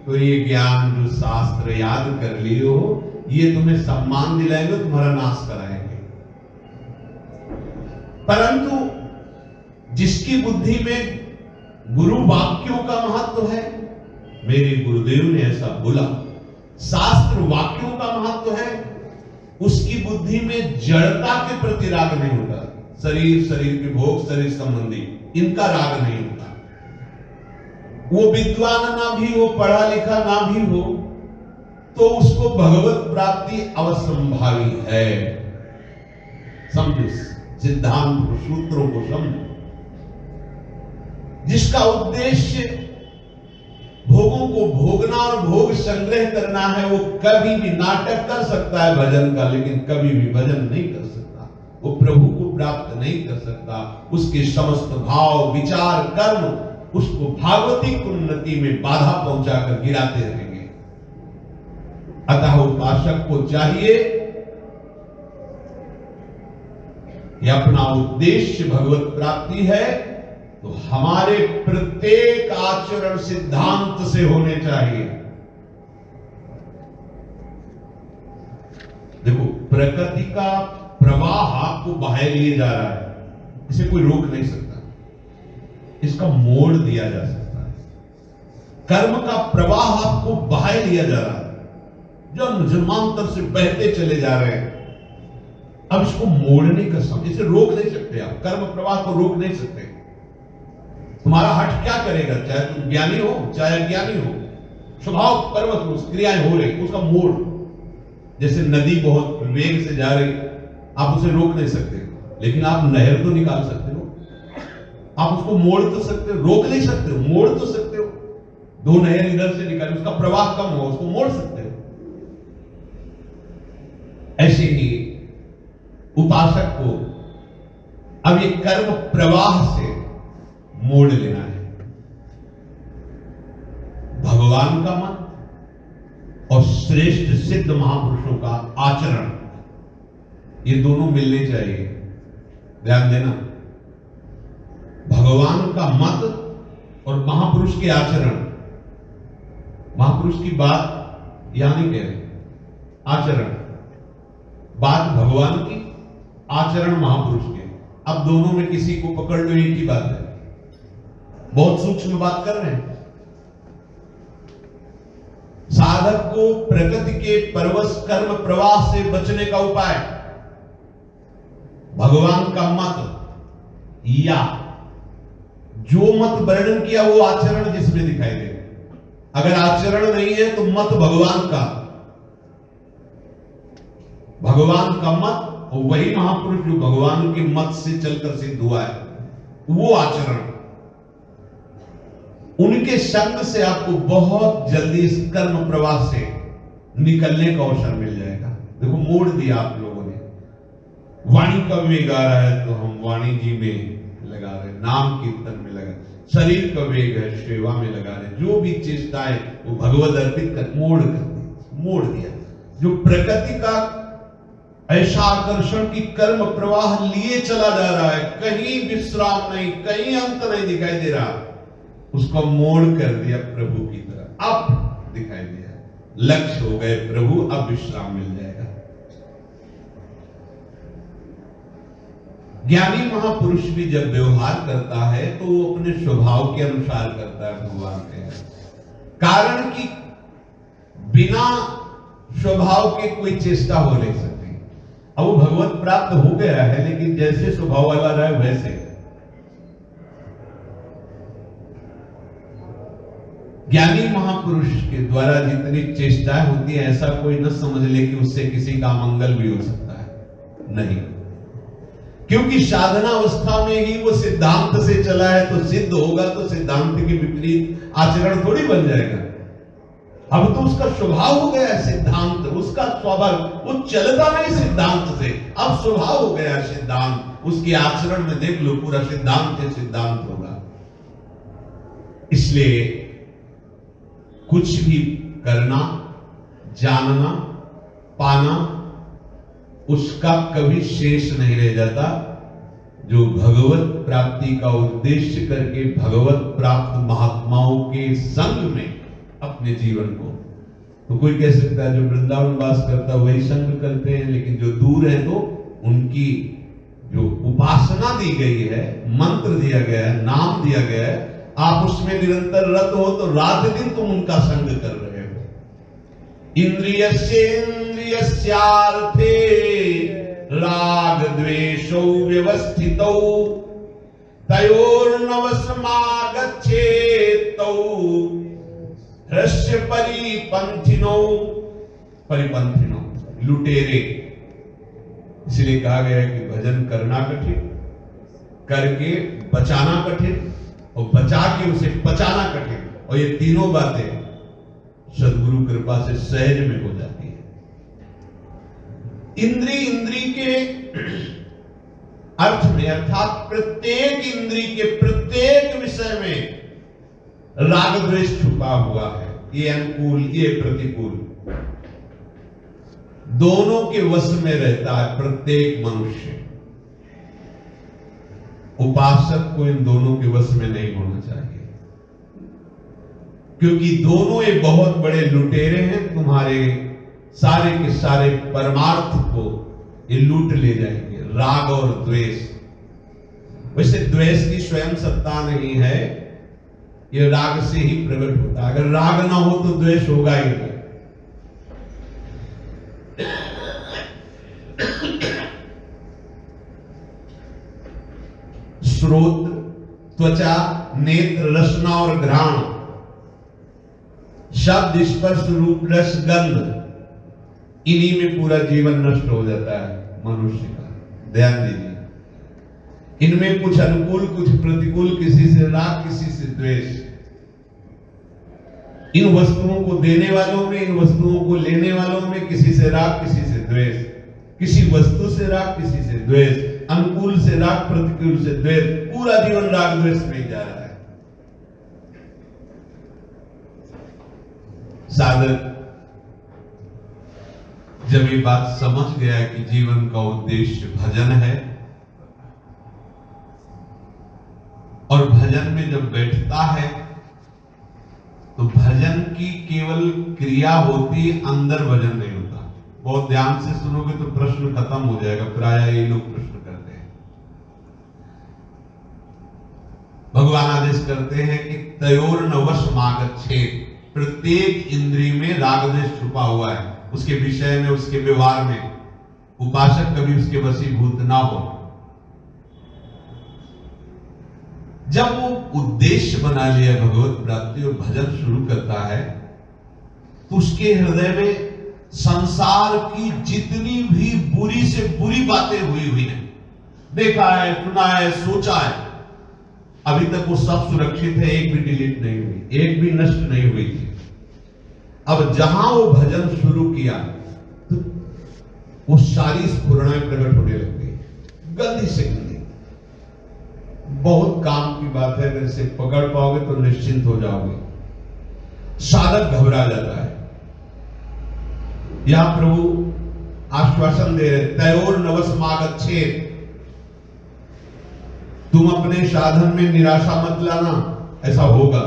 तो ये ज्ञान जो शास्त्र याद कर लिए हो, ये तुम्हें सम्मान दिलाएंगे, तुम्हारा नाश कराएंगे। परंतु जिसकी बुद्धि में गुरु वाक्यों का महत्व है, मेरे गुरुदेव ने ऐसा बोला, शास्त्र वाक्यों का महत्व है, उसकी बुद्धि में जड़ता के प्रति राग नहीं होता। शरीर के भोग, शरीर संबंधी, इनका राग नहीं होता। वो विद्वान ना भी हो, पढ़ा लिखा ना भी हो, तो उसको भगवत प्राप्ति अवश्यंभावी है। समझो सिद्धांत सूत्रों को समझो। जिसका उद्देश्य भोगों को भोगना और भोग संग्रह करना है, वो कभी भी नाटक कर सकता है भजन का, लेकिन कभी भी भजन नहीं कर सकता। वो प्रभु को प्राप्त नहीं कर सकता। उसके समस्त भाव, विचार, कर्म उसको भागवतिक उन्नति में बाधा पहुंचाकर गिराते रहेंगे। अतः उपासक को चाहिए कि अपना उद्देश्य भगवत प्राप्ति है, तो हमारे प्रत्येक आचरण सिद्धांत से होने चाहिए। देखो, प्रकृति का प्रवाह आपको बहाए लिए जा रहा है, इसे कोई रोक नहीं सकता, इसका मोड़ दिया जा सकता है। कर्म का प्रवाह आपको बहाए लिया जा रहा है, जन्म जन्मांतर से बहते चले जा रहे हैं। अब इसको मोड़ने का समय, इसे रोक नहीं सकते आप, कर्म प्रवाह को रोक नहीं सकते। तुम्हारा हट क्या करेगा, चाहे तुम ज्ञानी हो चाहे अज्ञानी हो, स्वभाव पर्वत क्रियाएं हो रही, उसका मोड़। जैसे नदी बहुत वेग से जा रही, आप उसे रोक नहीं सकते, लेकिन आप नहर तो निकाल सकते हो, आप उसको मोड़ तो सकते हो, रोक नहीं सकते हो, मोड़ तो सकते हो। दो नहर इधर से निकाले, उसका प्रवाह कम हो, उसको मोड़ सकते हो। ऐसे ही उपासक को अब ये कर्म प्रवाह से मोड़ लेना है। भगवान का मत और श्रेष्ठ सिद्ध महापुरुषों का आचरण, ये दोनों मिलने चाहिए। ध्यान देना, भगवान का मत और महापुरुष के आचरण। महापुरुष की बात यहां नहीं कह रहे, आचरण। बात भगवान की, आचरण महापुरुष के। अब दोनों में किसी को पकड़ लो, एक ही बात है, बहुत सूक्ष्म बात कर रहे हैं। साधक को प्रकृति के परवश कर्म प्रवाह से बचने का उपाय भगवान का मत, या जो मत वर्णन किया वो आचरण जिसमें दिखाई दे। अगर आचरण नहीं है तो मत भगवान का, भगवान का मत, और वही महापुरुष जो भगवान के मत से चलकर सिद्ध हुआ है, वो आचरण। उनके संग से आपको बहुत जल्दी इस कर्म प्रवाह से निकलने का अवसर मिल जाएगा। देखो मोड़ दिया आप लोगों ने, वाणी का वेग आ रहा है तो हम वाणी जी में लगा रहे, नाम कीर्तन में लगा, शरीर का वेग है सेवा में लगा रहे, जो भी चेष्टाएं वो भगवत अर्पित कर मोड़ दिया। जो प्रकृति का ऐसा आकर्षण की कर्म प्रवाह लिए चला जा रहा है, कहीं विश्राम नहीं, कहीं अंत नहीं दिखाई दे रहा, उसको मोड़ कर दिया प्रभु की तरह, अब दिखाई दिया, लक्ष्य हो गए प्रभु, अब विश्राम मिल जाएगा। ज्ञानी महापुरुष भी जब व्यवहार करता है तो वो अपने स्वभाव के अनुसार करता है भगवान के, कारण कि बिना स्वभाव के कोई चेष्टा हो नहीं सकती। अब वो भगवत प्राप्त हो गया है, लेकिन जैसे स्वभाव वाला रहा है वैसे। ज्ञानी महापुरुष के द्वारा जितनी चेष्टाएं होती है, ऐसा कोई न समझ ले कि उससे किसी का मंगल भी हो सकता है, नहीं। क्योंकि साधना अवस्था में ही वो सिद्धांत से चला है, तो सिद्ध होगा तो सिद्धांत के विपरीत आचरण थोड़ी बन जाएगा। अब तो उसका स्वभाव हो गया है सिद्धांत, उसका स्वभाव, वो चलता नहीं सिद्धांत से, अब स्वभाव हो गया सिद्धांत, उसके आचरण में देख लो पूरा सिद्धांत है, सिद्धांत होगा। इसलिए कुछ भी करना, जानना, पाना, उसका कभी शेष नहीं रह जाता। जो भगवत प्राप्ति का उद्देश्य करके भगवत प्राप्त महात्माओं के संग में अपने जीवन को, तो कोई कह सकता है जो वृंदावन वास करता है वही संग करते हैं, लेकिन जो दूर है तो उनकी जो उपासना दी गई है, मंत्र दिया गया है, नाम दिया गया है, आप उसमें निरंतर रत हो तो रात दिन तुम उनका संग कर रहे हो। इंद्रियस्यार्थे राग द्वेषौ व्यवस्थितौ तयोर्नवसमागच्छेतौ हृष्य परिपंथिनौ, लुटेरे। इसलिए कहा गया है कि भजन करना कठिन, करके बचाना कठिन, और बचा के उसे पचाना कठिन, और ये तीनों बातें सद्गुरु कृपा से सहज में हो जाती है। इंद्री के अर्थ में, अर्थात प्रत्येक इंद्री के प्रत्येक विषय में राग द्वेष छुपा हुआ है, ये अनुकूल, ये प्रतिकूल, दोनों के वश में रहता है प्रत्येक मनुष्य। उपासक को इन दोनों के वश में नहीं होना चाहिए, क्योंकि दोनों एक बहुत बड़े लुटेरे हैं, तुम्हारे सारे के सारे परमार्थ को ये लूट ले जाएंगे, राग और द्वेष। वैसे द्वेष की स्वयं सत्ता नहीं है, ये राग से ही प्रकट होता है। अगर राग ना हो तो द्वेष होगा ही नहीं। श्रोत्र, त्वचा, नेत्र, रसना और घ्राण, शब्द, स्पर्श, रूप, रस, गंध, इन्हीं में पूरा जीवन नष्ट हो जाता है मनुष्य का। ध्यान दीजिए, इनमें कुछ अनुकूल, कुछ प्रतिकूल, किसी से राग, किसी से द्वेष। इन वस्तुओं को देने वालों में, इन वस्तुओं को लेने वालों में किसी से राग, किसी से द्वेष, किसी वस्तु से राग, किसी से द्वेष, अनुकूल से राग, प्रतिकूल से द्वेष, पूरा जीवन राग द्वेष में जा रहा है। साधक जब ये बात समझ गया कि जीवन का उद्देश्य भजन है, और भजन में जब बैठता है तो भजन की केवल क्रिया होती, अंदर भजन नहीं होता। बहुत ध्यान से सुनोगे तो प्रश्न खत्म हो जाएगा, प्रायः ये लोग प्रश्न करते हैं। भगवान आदेश करते हैं कि तयोर्नवसमागच्छेत्, प्रत्येक इंद्रिय में राग द्वेष छुपा हुआ है, उसके विषय में, उसके व्यवहार में उपासक कभी उसके वशीभूत ना हो। जब वो उद्देश्य बना लिया भगवत प्राप्ति और भजन शुरू करता है, तो उसके हृदय में संसार की जितनी भी बुरी से बुरी बातें हुई हैं, देखा है, सुना है, सोचा है, अभी तक वो सब सुरक्षित है, एक भी डिलीट नहीं हुई, एक भी नष्ट नहीं हुई थी। अब जहां वो भजन शुरू किया तो वो सारी स्फुरणाएं प्रकट होने लग गई, गंदी से गंदी। बहुत काम की बात है, अगर इसे पकड़ पाओगे तो निश्चिंत हो जाओगे। साधक घबरा जाता है। यहां प्रभु आश्वासन दे रहे, तयोर नवस्मागच्छेत्, तुम अपने साधन में निराशा मत लाना। ऐसा होगा,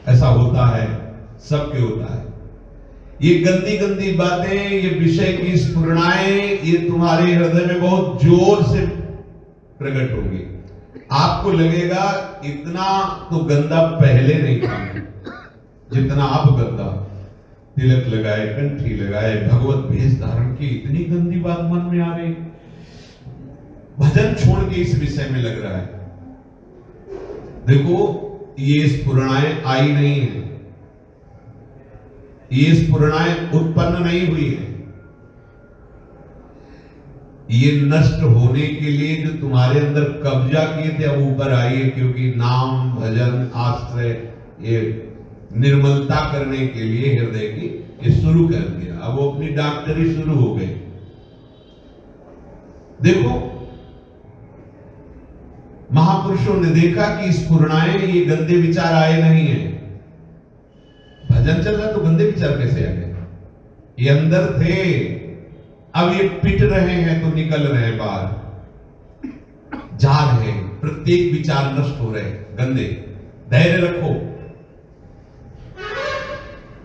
ऐसा होता है, सबके होता है। ये गंदी गंदी बातें, ये विषय की स्फुरणाएं, ये तुम्हारे हृदय में बहुत जोर से प्रकट होंगी। आपको लगेगा इतना तो गंदा पहले नहीं था जितना अब गंदा। तिलक लगाए, कंठी लगाए, भगवत भेष धारण की, इतनी गंदी बात मन में आ गई। भजन छोड़ के इस विषय में लग रहा है। देखो, ये स्फुरणाएं आई नहीं है, ये स्फुरणाएं उत्पन्न नहीं हुई है। ये नष्ट होने के लिए जो तुम्हारे अंदर कब्जा किए थे अब ऊपर आई है, क्योंकि नाम, भजन, आश्रय, ये निर्मलता करने के लिए हृदय की ये शुरू कर दिया। अब वो अपनी डॉक्टरी शुरू हो गई। देखो, महापुरुषों ने देखा कि स्फुरणाएं, ये गंदे विचार आए नहीं है। भजन चल रहा तो गंदे विचार कैसे आ गए? ये अंदर थे, अब ये पिट रहे हैं तो निकल रहे हैं बाहर, जा रहे हैं। प्रत्येक विचार नष्ट हो रहे गंदे। धैर्य रखो।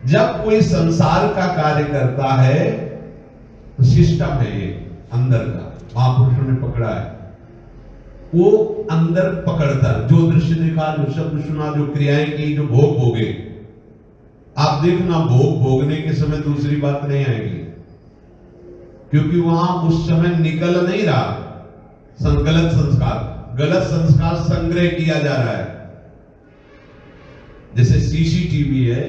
जब कोई संसार का कार्य करता है तो सिस्टम है ये अंदर का, महापुरुषों ने पकड़ा है। वो अंदर पकड़ता, जो दृश्य देखा, जो शब्द सुना, जो क्रियाएं की, जो भोग भोगे। आप देखना, भोग भोगने के समय दूसरी बात नहीं आएगी, क्योंकि वहां उस समय निकल नहीं रहा गलत संस्कार संग्रह किया जा रहा है। जैसे सीसीटीवी है,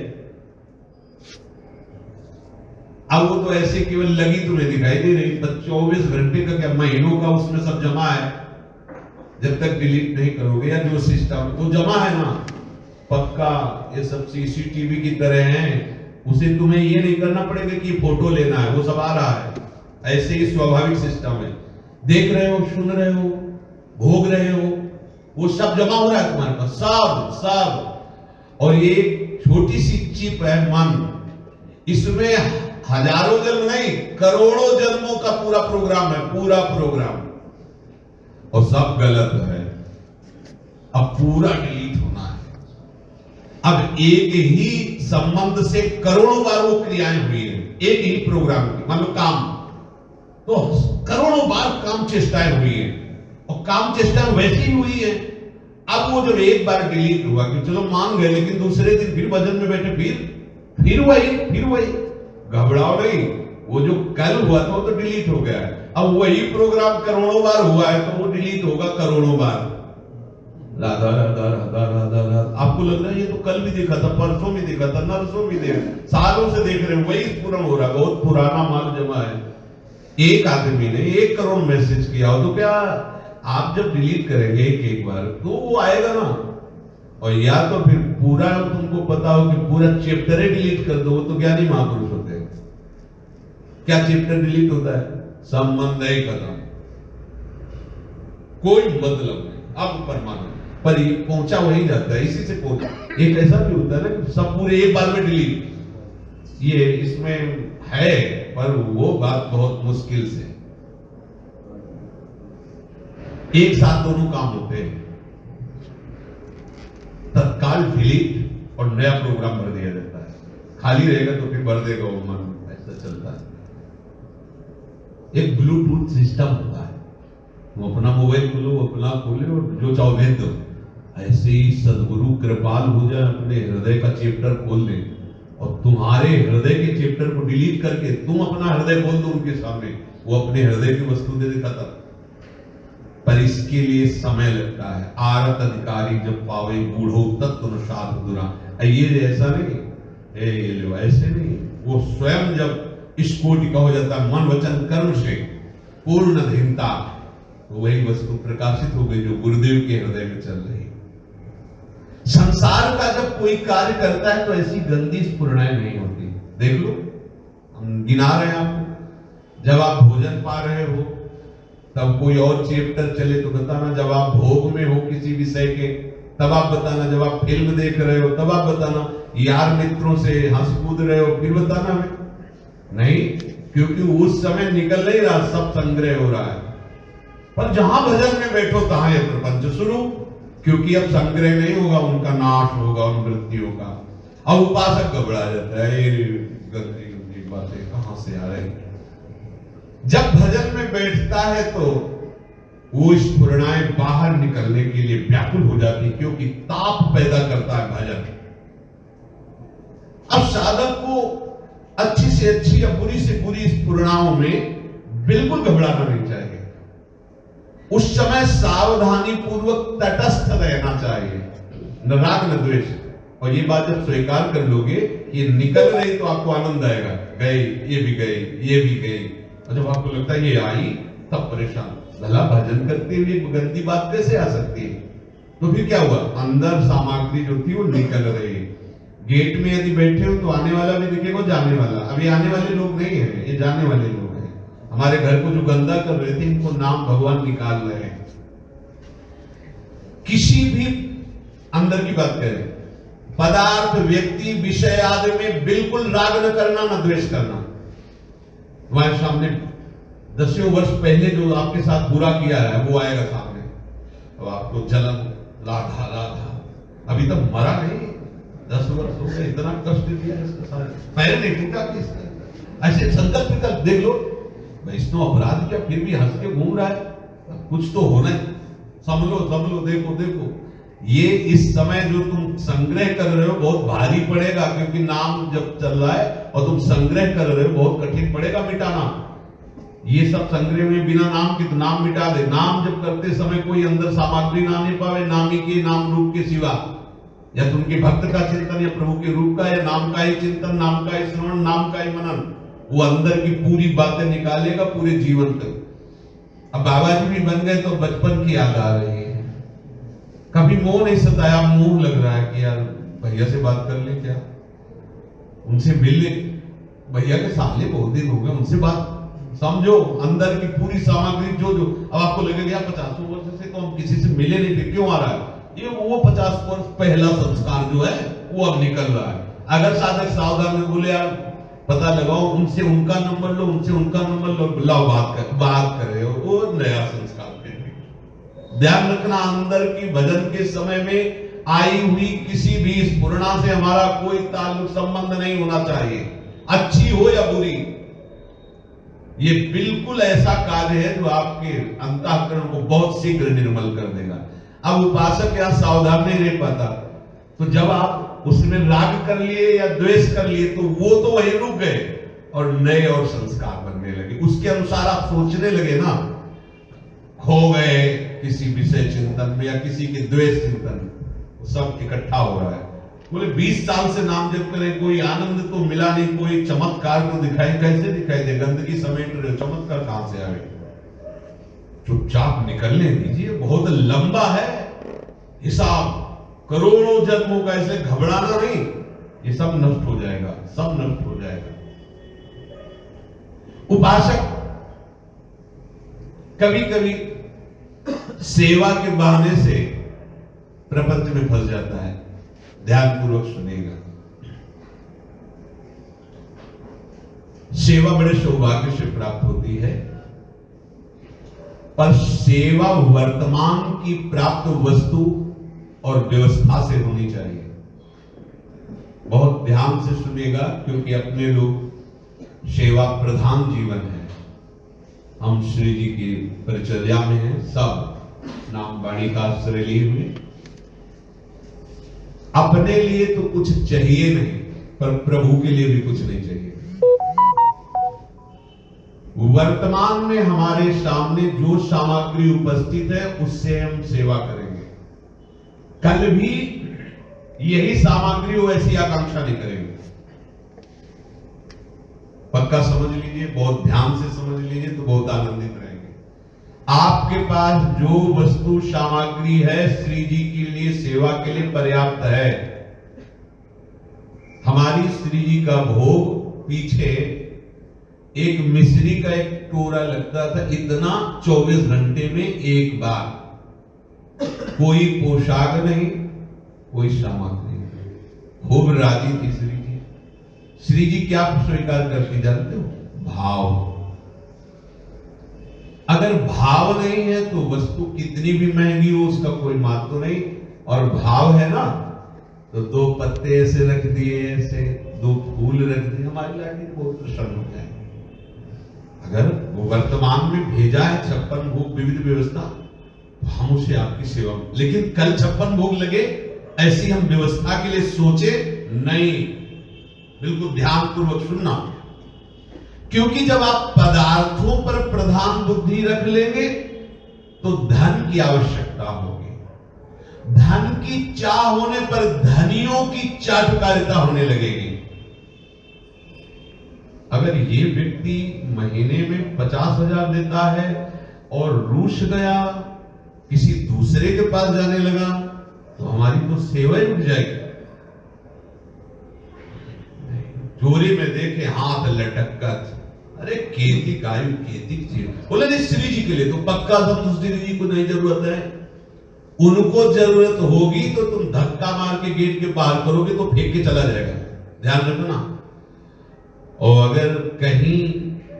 अब वो तो ऐसे केवल लगी तुम्हें दिखाई दे रही, 24 घंटे का क्या, महीनों का उसमें सब जमा है। जब तक डिलीट नहीं करोगे, या जो सिस्टम वो जमा है ना, पक्का ये सब सीसीटीवी की तरह हैं। उसे तुम्हें ये नहीं करना पड़ेगा कि फोटो लेना है, वो सब आ रहा है। ऐसे ही स्वाभाविक सिस्टम है। देख रहे हो, सुन रहे हो, भोग रहे हो, वो सब जमा हो रहा है तुम्हारे पास, सब। और ये छोटी सी चिप है मन, इसमें हजारों जन्म नहीं, करोड़ों जन्मों का पूरा प्रोग्राम है, पूरा प्रोग्राम, और सब गलत है। अब पूरा डिलीट होना है। अब एक ही संबंध से करोड़ों बार वो क्रियाएं हुई है, एक ही प्रोग्राम की, मान लो काम, तो करोड़ों बार काम चेष्टाएं हुई है, और काम चेष्टाएं वैसी ही हुई है। अब वो जब एक बार डिलीट हुआ कि चलो मान गए, लेकिन दूसरे दिन फिर भजन में बैठे, फिर वही। घबराओ नहीं, वो जो कल हुआ था वो तो डिलीट हो गया है। अब वही प्रोग्राम करोड़ों बार हुआ है तो वो डिलीट होगा करोड़ों बार। राधा राधा राधा राधा राधा। आपको लग रहा है ये तो कल भी देखा था, परसों भी देखा था, नरसों भी देखा, सालों से देख रहे हैं, वही पूर्ण हो रहा है। बहुत पुराना माल जमा है। एक आदमी ने 1 करोड़ मैसेज किया हो तो क्या आप जब डिलीट करेंगे एक बार तो वो आएगा ना, और या तो फिर पूरा तुमको पता हो कि पूरा चैप्टर ही डिलीट कर दो, तो ज्ञानी महापुरुष होते हैं। क्या चैप्टर डिलीट होता है? संबंध ही खत्म, कोई मतलब नहीं। अब परमाणु पर ये पहुंचा वही जाता है, इसी से पहुंचा। एक ऐसा भी होता है ना कि सब पूरे एक बार में डिलीट, ये इसमें है, पर वो बात बहुत मुश्किल से एक साथ दोनों काम होते हैं। तत्काल डिलीट और नया प्रोग्राम भर दिया जाता है। खाली रहेगा तो फिर भर देगा वो मन, ऐसा चलता है। एक ब्लूटूथ सिस्टम होता है, तुम अपना मोबाइल खोलो, अपना खोले और जो चाहो भेज दो। ऐसे ही सदगुरु कृपाल हो जाए, अपने हृदय का चैप्टर खोल दे और तुम्हारे हृदय के चैप्टर को डिलीट करके तुम अपना हृदय खोल दो उनके सामने, वो अपने हृदय की वस्तु दे दिखाता। पर इसके लिए समय लगता है। आरत अधिकारी जब पावे बूढ़ो तत्व साधु दुरा। ये ऐसा नहीं, ऐसे नहीं, वो स्वयं जब इस कोटि का हो जाता है, मन वचन कर्म से पूर्ण अधीनता, तो वही वस्तु प्रकाशित हो गई जो गुरुदेव के हृदय में चल रही। संसार का जब कोई कार्य करता है तो ऐसी गंदी स्फुरणाएं नहीं होती। देख लो, हम गिना रहे हैं आपको, जब आप भोजन पा रहे हो तब कोई और चैप्टर चले तो बताना, जब आप भोग में हो किसी विषय के तब आप बताना, जब आप फिल्म देख रहे हो तब आप बताना, यार मित्रों से हंस कूद रहे हो फिर बताना हमें नहीं, क्योंकि उस समय निकल नहीं रहा, सब संग्रह हो रहा है। पर जहां भजन में बैठो तहां यह प्रपंच शुरू, क्योंकि अब संग्रह नहीं होगा, उनका नाश होगा, उन वृत्तियों का। अब उपासक घबरा जाता है, ये गंदी गंदी बातें कहां से आ रही। जब भजन में बैठता है तो वो स्फुरणाएं बाहर निकलने के लिए व्याकुल हो जाती, क्योंकि ताप पैदा करता है भजन। अब साधक को अच्छी से अच्छी या बुरी से बुरी स्फुरणाओं में बिल्कुल घबराना नहीं चाहिए। उस समय सावधानी पूर्वक तटस्थ रहना चाहिए, न राग न द्वेष। और ये बात जब स्वीकार कर लोगे, ये निकल रही तो आपको आनंद आएगा, गई ये भी गई ये भी गई। और जब आपको लगता है ये आई तब परेशान, भला भजन करते हुए गंदी बात कैसे आ सकती है। तो फिर क्या हुआ, अंदर सामग्री जो थी वो निकल रही है। गेट में यदि बैठे हो तो आने वाला भी दिखेगा, जाने वाला। अभी आने वाले लोग नहीं है, ये जाने वाले लोग हैं। हमारे घर को जो गंदा कर रहे थे, इनको नाम भगवान निकाल रहे हैं। किसी भी अंदर की बात करें, पदार्थ व्यक्ति विषय आदि में बिल्कुल राग न करना, न द्वेष करना। तुम्हारे सामने 10 वर्ष पहले जो आपके साथ बुरा किया है वो आएगा सामने, तो आपको जलन, राधा राधा, अभी तक मरा नहीं, 10 वर्ष हो गए, इतना कष्ट दिया इसका सारा, पैर नहीं टूटा किसका। ऐसे संकल्प विकल्प देख लो, वैष्णव अपराध क्या, फिर भी हंस के घूम रहा है, कुछ तो होना है। समझ लो, देखो देखो, ये इस समय जो तुम संग्रह कर रहे हो बहुत भारी पड़ेगा, क्योंकि नाम जब चल रहा है और तुम संग्रह कर रहे हो बहुत कठिन पड़ेगा मिटाना। ये सब संग्रह में बिना नाम के तो नाम मिटा दे। नाम जब करते समय कोई अंदर सामग्री ना नहीं पावे, नामी के नाम रूप के सिवा, या तुमके भक्त का चिंतन या प्रभु के रूप का, या नाम का ही चिंतन, नाम का ही श्रवण, नाम का ही मनन, वो अंदर की पूरी बातें निकालेगा पूरे जीवन तक। अब बाबा जी भी बन गए तो बचपन की याद आ रही है। कभी मोह नहीं सताया, मुंह लग रहा है कि यार भैया से बात कर ले, क्या उनसे मिल ले, भैया के सामने बहुत दिन हो गए, उनसे बात समझो। अंदर की पूरी सामग्री जो अब आपको लगेगा 50 वर्ष से तो हम किसी से मिले नहीं थे, क्यों आ रहा है, ये वो 50 वर्ष पहला संस्कार जो है वो अब निकल रहा है। अगर साधक सावधान में बोले यार पता लगाओ, उनसे उनका नंबर लो, उनसे उनका नंबर लो, लाओ बात करे, वो नया संस्कार। ध्यान रखना, अंदर की भजन के समय में आई हुई किसी भी स्फुरणा से हमारा कोई ताल्लुक संबंध नहीं होना चाहिए, अच्छी हो या बुरी। ये बिल्कुल ऐसा कार्य है जो आपके अंतःकरण को बहुत शीघ्र निर्मल कर देगा। अब उपासक यहां सावधान नहीं रह पाता, तो जब आप उसमें राग कर लिए या द्वेष कर लिए तो वो तो वही रुक गए और नए और संस्कार बनने लगे, उसके अनुसार आप सोचने लगे ना। खो गए किसी विषय चिंतन में या किसी के द्वेष चिंतन, सब इकट्ठा हो रहा है। बोले 20 साल से नाम जप करें, कोई आनंद तो मिला नहीं, कोई चमत्कार तो दिखाई, कैसे दिखाई दे, गंदगी समेट रहे, चमत्कार कहां से आवे। चुपचाप निकलने दीजिए, बहुत लंबा है हिसाब, करोड़ों जन्मों का, ऐसे घबराना नहीं, ये सब नष्ट हो जाएगा, सब नष्ट हो जाएगा। उपासक कभी कभी सेवा के बहाने से प्रपंच में फंस जाता है। ध्यान पूर्वक सुनेगा, सेवा बड़े सौभाग्य से प्राप्त होती है, पर सेवा वर्तमान की प्राप्त वस्तु और व्यवस्था से होनी चाहिए। बहुत ध्यान से सुनेगा, क्योंकि अपने लोग सेवा प्रधान जीवन है। हम श्री जी की परिचर्या में हैं, सब नाम वाणी का आश्रय लिए हुए। अपने लिए तो कुछ चाहिए नहीं, पर प्रभु के लिए भी कुछ नहीं चाहिए। वर्तमान में हमारे सामने जो सामग्री उपस्थित है उससे हम सेवा करेंगे, कल भी यही सामग्री हो ऐसी आकांक्षा नहीं करेंगे। पक्का समझ लीजिए, बहुत ध्यान से समझ लीजिए तो बहुत आनंदित रहेंगे। आपके पास जो वस्तु सामग्री है श्री जी के लिए सेवा के लिए पर्याप्त है। हमारी श्री जी का भोग पीछे एक मिश्री का एक टोरा लगता था, इतना 24 घंटे में एक बार। कोई पोशाक नहीं, कोई सामग्री नहीं, खूब राजी थी श्री जी। श्री जी क्या स्वीकार करती जानते हो? भाव। अगर भाव नहीं है तो वस्तु कितनी भी महंगी हो उसका कोई महत्व नहीं, और भाव है ना तो 2 पत्ते ऐसे रख दिए, ऐसे 2 फूल रख दिए, हमारी लाठी बहुत प्रसन्न हो जाए। अगर वो वर्तमान में भेजा है 56 भोग विविध व्यवस्था, तो हम उसे आपकी सेवा में, लेकिन कल 56 भोग लगे ऐसी हम व्यवस्था के लिए सोचे नहीं। बिल्कुल ध्यान पूर्वक सुनना, क्योंकि जब आप पदार्थों पर प्रधान बुद्धि रख लेंगे तो धन की आवश्यकता होगी। धन की चाह होने पर धनियों की चाटुकारिता होने लगेगी। अगर ये व्यक्ति महीने में 50,000 देता है और रूठ गया, किसी दूसरे के पास जाने लगा, तो हमारी तो सेवा ही उठ जाएगी। चोरी में देखे हाथ लटकत, अरे खेती कायु खेती चीज बोले नहीं श्री जी के लिए तो पक्का सब श्री जी को नहीं जरूरत है। उनको जरूरत होगी तो तुम धक्का मार के गेट के बाहर करोगे तो फेंक के चला जाएगा, ध्यान रखना। और अगर कहीं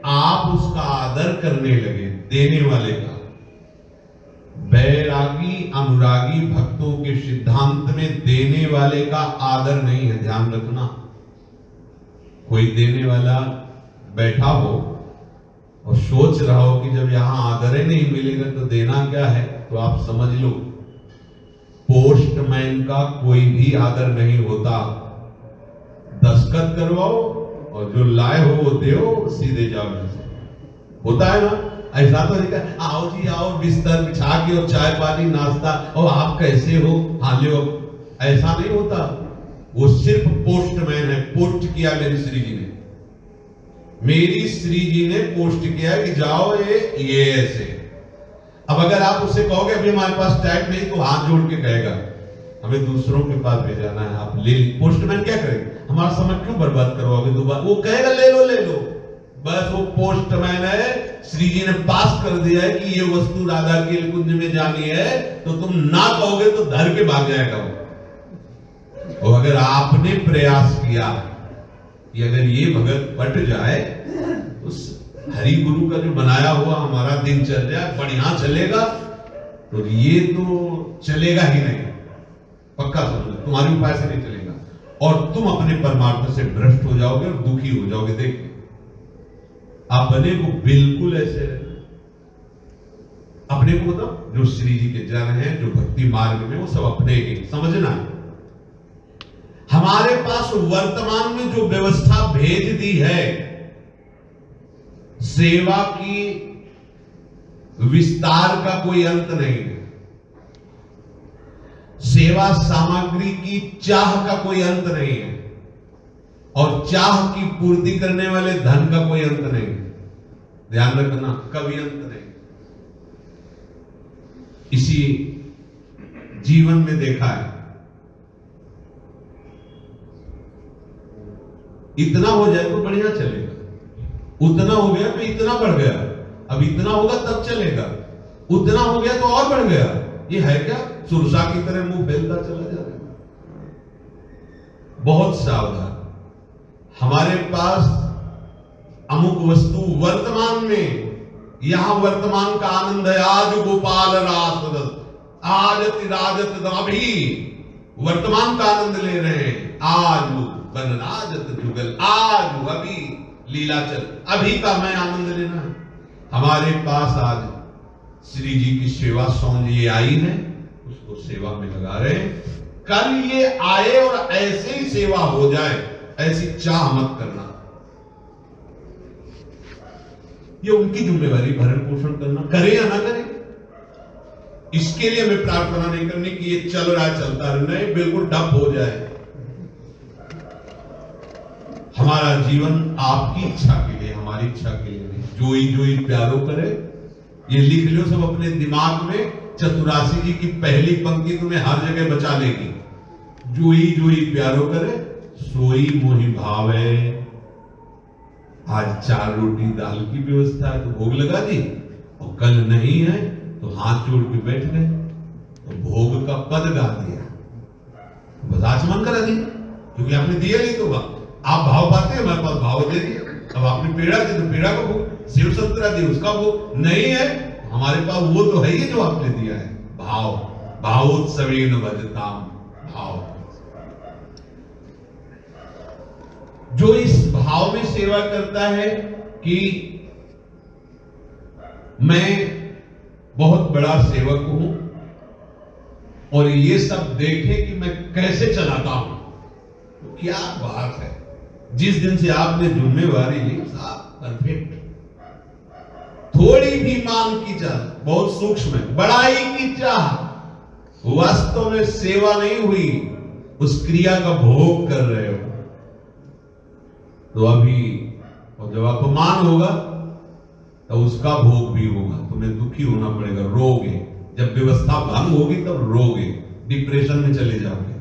आप उसका आदर करने लगे, देने वाले का, बैरागी अनुरागी भक्तों के सिद्धांत में देने वाले का आदर नहीं है, ध्यान रखना। कोई देने वाला बैठा हो और सोच रहा हो कि जब यहां आदर ही नहीं मिलेगा तो देना क्या है, तो आप समझ लो पोस्टमैन का कोई भी आदर नहीं होता। दस्तखत करवाओ और जो लाए हो वो दो, सीधे जाओ। होता है ना ऐसा, तो नहीं कहा आओ जी आओ, बिस्तर बिछा के और चाय पानी नाश्ता, और आप कैसे हो, हाँ लो, ऐसा नहीं होता। वो सिर्फ पोस्टमैन है। पोस्ट किया मेरी श्री जी ने, मेरी श्री जी ने पोस्ट किया कि जाओ ये ऐसे। अब अगर आप उससे कहोगे अभी हमारे पास टाइम नहीं, तो हाथ जोड़ के कहेगा हमें दूसरों के पास भेजाना है, आप ले। पोस्टमैन क्या करेगा, हमारा समय क्यों बर्बाद करवाओगे दोबारा? वो कहेगा ले लो ले लो, बस वो पोस्टमैन है। श्री जी ने पास कर दिया है कि ये वस्तु राधा के कुंज में जानी है, तो तुम ना कहोगे तो धर के भाग जाएगा वो। और अगर आपने प्रयास किया कि अगर ये भगत पट जाए, उस हरि गुरु का जो बनाया हुआ हमारा दिनचर्या बढ़िया चलेगा, तो ये तो चलेगा ही नहीं, पक्का समझो, तुम्हारी उपाय से नहीं चलेगा, और तुम अपने परमार्थ से भ्रष्ट हो जाओगे और दुखी हो जाओगे। देखिए अपने को बिल्कुल ऐसे अपने को बताओ, जो श्री जी के जन हैं, जो भक्ति मार्ग में, वो सब अपने ही, समझना है। हमारे पास वर्तमान में जो व्यवस्था भेज दी है, सेवा की विस्तार का कोई अंत नहीं है, सेवा सामग्री की चाह का कोई अंत नहीं है, और चाह की पूर्ति करने वाले धन का कोई अंत नहीं है, ध्यान रखना, कभी अंत नहीं। इसी जीवन में देखा है, इतना हो जाए तो बढ़िया चलेगा, उतना हो गया तो इतना बढ़ गया, अब इतना होगा तब चलेगा, उतना हो गया तो और बढ़ गया। ये है क्या, सुरसा की तरह मुंह फैलता चला जाएगा। बहुत सावधान। हमारे पास अमुक वस्तु वर्तमान में, यहां वर्तमान का आनंद है। आज गोपाल रास, आज राजत, अभी वर्तमान का आनंद ले रहे हैं। आज बनराजत जुगल, आज अभी लीलाचल, अभी का मैं आनंद लेना है। हमारे पास आज श्री जी की सेवा सौंध ये आई है, उसको सेवा में लगा रहे हैं। कल ये आए और ऐसे ही सेवा हो जाए, ऐसी चाह मत करना। ये उनकी जिम्मेवारी, भरण पोषण करना, करे या ना करे, इसके लिए हमें प्रार्थना नहीं करनी कि ये चल रहा है चलता रहे, नहीं, बिल्कुल ठप हो जाए। हमारा जीवन आपकी इच्छा के लिए, हमारी इच्छा के लिए नहीं। जोई जोई प्यारो करे, ये लिख लो सब अपने दिमाग में। चतुरासी जी की पहली पंक्ति तुम्हें हर जगह बचा लेगी। जोई जोई प्यारो करे सोई मोहि भावे। आज 4 रोटी दाल की व्यवस्था है तो भोग लगा दी, और कल नहीं है तो हाथ जोड़ के बैठ गए तो भोग का पद गा दिया, बस आचमन करा दिया, क्योंकि आपने दिया नहीं तो आप भाव पाते हैं, हमारे पास भाव दे दिया। अब आपने पेड़ा दे तो पेड़ा का भोग, सेव संतरा दिया उसका भोग, नहीं है हमारे पास वो तो है ही जो आपने दिया है। भाव भावोत्सवेन भजताम भाव। जो इस भाव में सेवा करता है कि मैं बहुत बड़ा सेवक हूं और ये सब देखे कि मैं कैसे चलाता हूं, तो क्या बात है। जिस दिन से आपने जिम्मेवारी ली साहब परफेक्ट। थोड़ी भी मान की चाह, बहुत सूक्ष्म है, बड़ाई की चाह, वास्तव में सेवा नहीं हुई, उस क्रिया का भोग कर रहे हो। तो अभी और जब अपमान होगा तो उसका भोग भी होगा, तुम्हें दुखी होना पड़ेगा, रोगे। जब व्यवस्था भंग होगी तब रोगे, डिप्रेशन में चले जाओगे।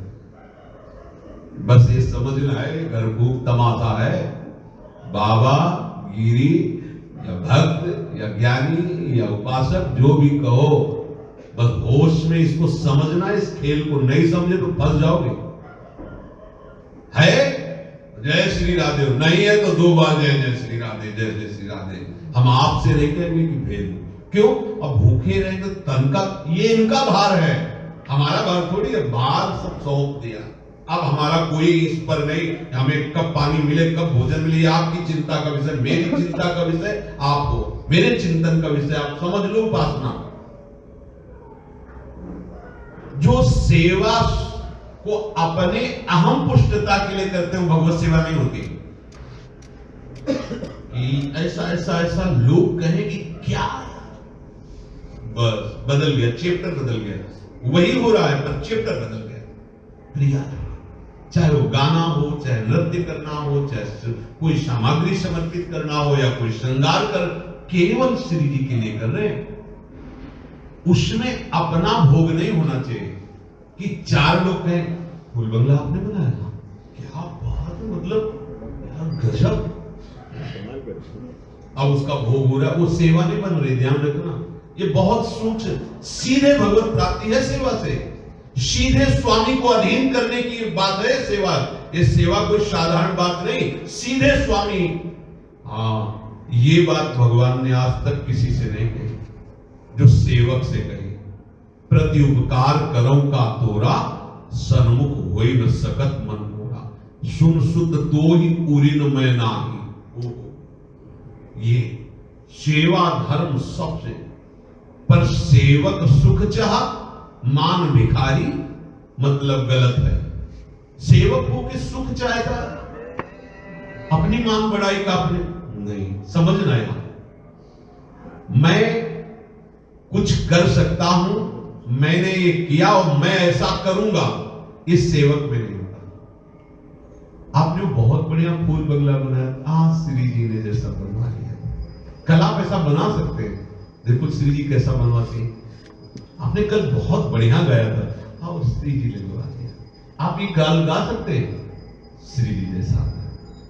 बस ये समझना है घर भूख तमाशा है। बाबा गिरी या भक्त या ज्ञानी या उपासक जो भी कहो, बस होश में इसको समझना। इस खेल को नहीं समझे तो फंस जाओगे। है जय श्री राधे, नहीं है तो 2 बार जय जय श्री राधे, जय जय श्री राधे। हम आपसे नहीं कहेंगे कि भेद क्यों। अब भूखे रहेंगे तो तन का, ये इनका भार है, हमारा भार थोड़ी है। भार सब सौंप दिया, अब हमारा कोई इस पर नहीं, हमें कब पानी मिले कब भोजन मिले आपकी चिंता का विषय, मेरी चिंता का विषय आप हो, मेरे चिंतन का विषय आप समझ लो। उपासना जो सेवा को अपने अहम पुष्टता के लिए करते हो, भगवत सेवा नहीं होती। कि ऐसा ऐसा ऐसा लोग कहें कि क्या, बस बदल गया, चैप्टर बदल गया। वही हो रहा है पर चैप्टर बदल गया। प्रिया, चाहे वो गाना हो, चाहे नृत्य करना हो, चाहे कोई सामग्री समर्पित करना हो या कोई श्रृंगार कर, केवल श्री जी के लिए कर रहे हैं। उसमें अपना भोग नहीं होना चाहिए कि 4 लोग कहें फूल बंगला आपने बनाया था, क्या बात है, मतलब यार गजब। अब उसका भोग हो रहा है, वो सेवा नहीं बन रही। ध्यान रखना, ये बहुत सूक्ष्म। सीधे भगवत प्राप्ति है सेवा से, सीधे स्वामी को अधीन करने की बात है सेवा। ये सेवा कोई साधारण बात नहीं, सीधे स्वामी। हाँ, ये बात भगवान ने आज तक किसी से नहीं कही जो सेवक से कही। प्रति उपकार करौ का तोरा, सन्मुख होई न सकत मन मोरा। सुन सुत तो ही उरिन मैं नाही। ये सेवा धर्म सबसे, पर सेवक सुख चाह मान भिखारी, मतलब गलत है। सेवक हो के सुख चाहेगा, अपनी मान बढ़ाई का अपने नहीं समझना है। मैं कुछ कर सकता हूं, मैंने ये किया और मैं ऐसा करूंगा, इस सेवक में नहीं होता। आपने बहुत बढ़िया फूल बंगला बनाया, आज श्री जी ने जैसा बनवा लिया। कल आप ऐसा बना सकते हैं। देखो श्री जी कैसा बनवाते हैं। आपने कल बहुत बढ़िया गाया था, आओ श्री जी ने बनवा दिया। आप ये गाल गा सकते हैं श्री जी जैसा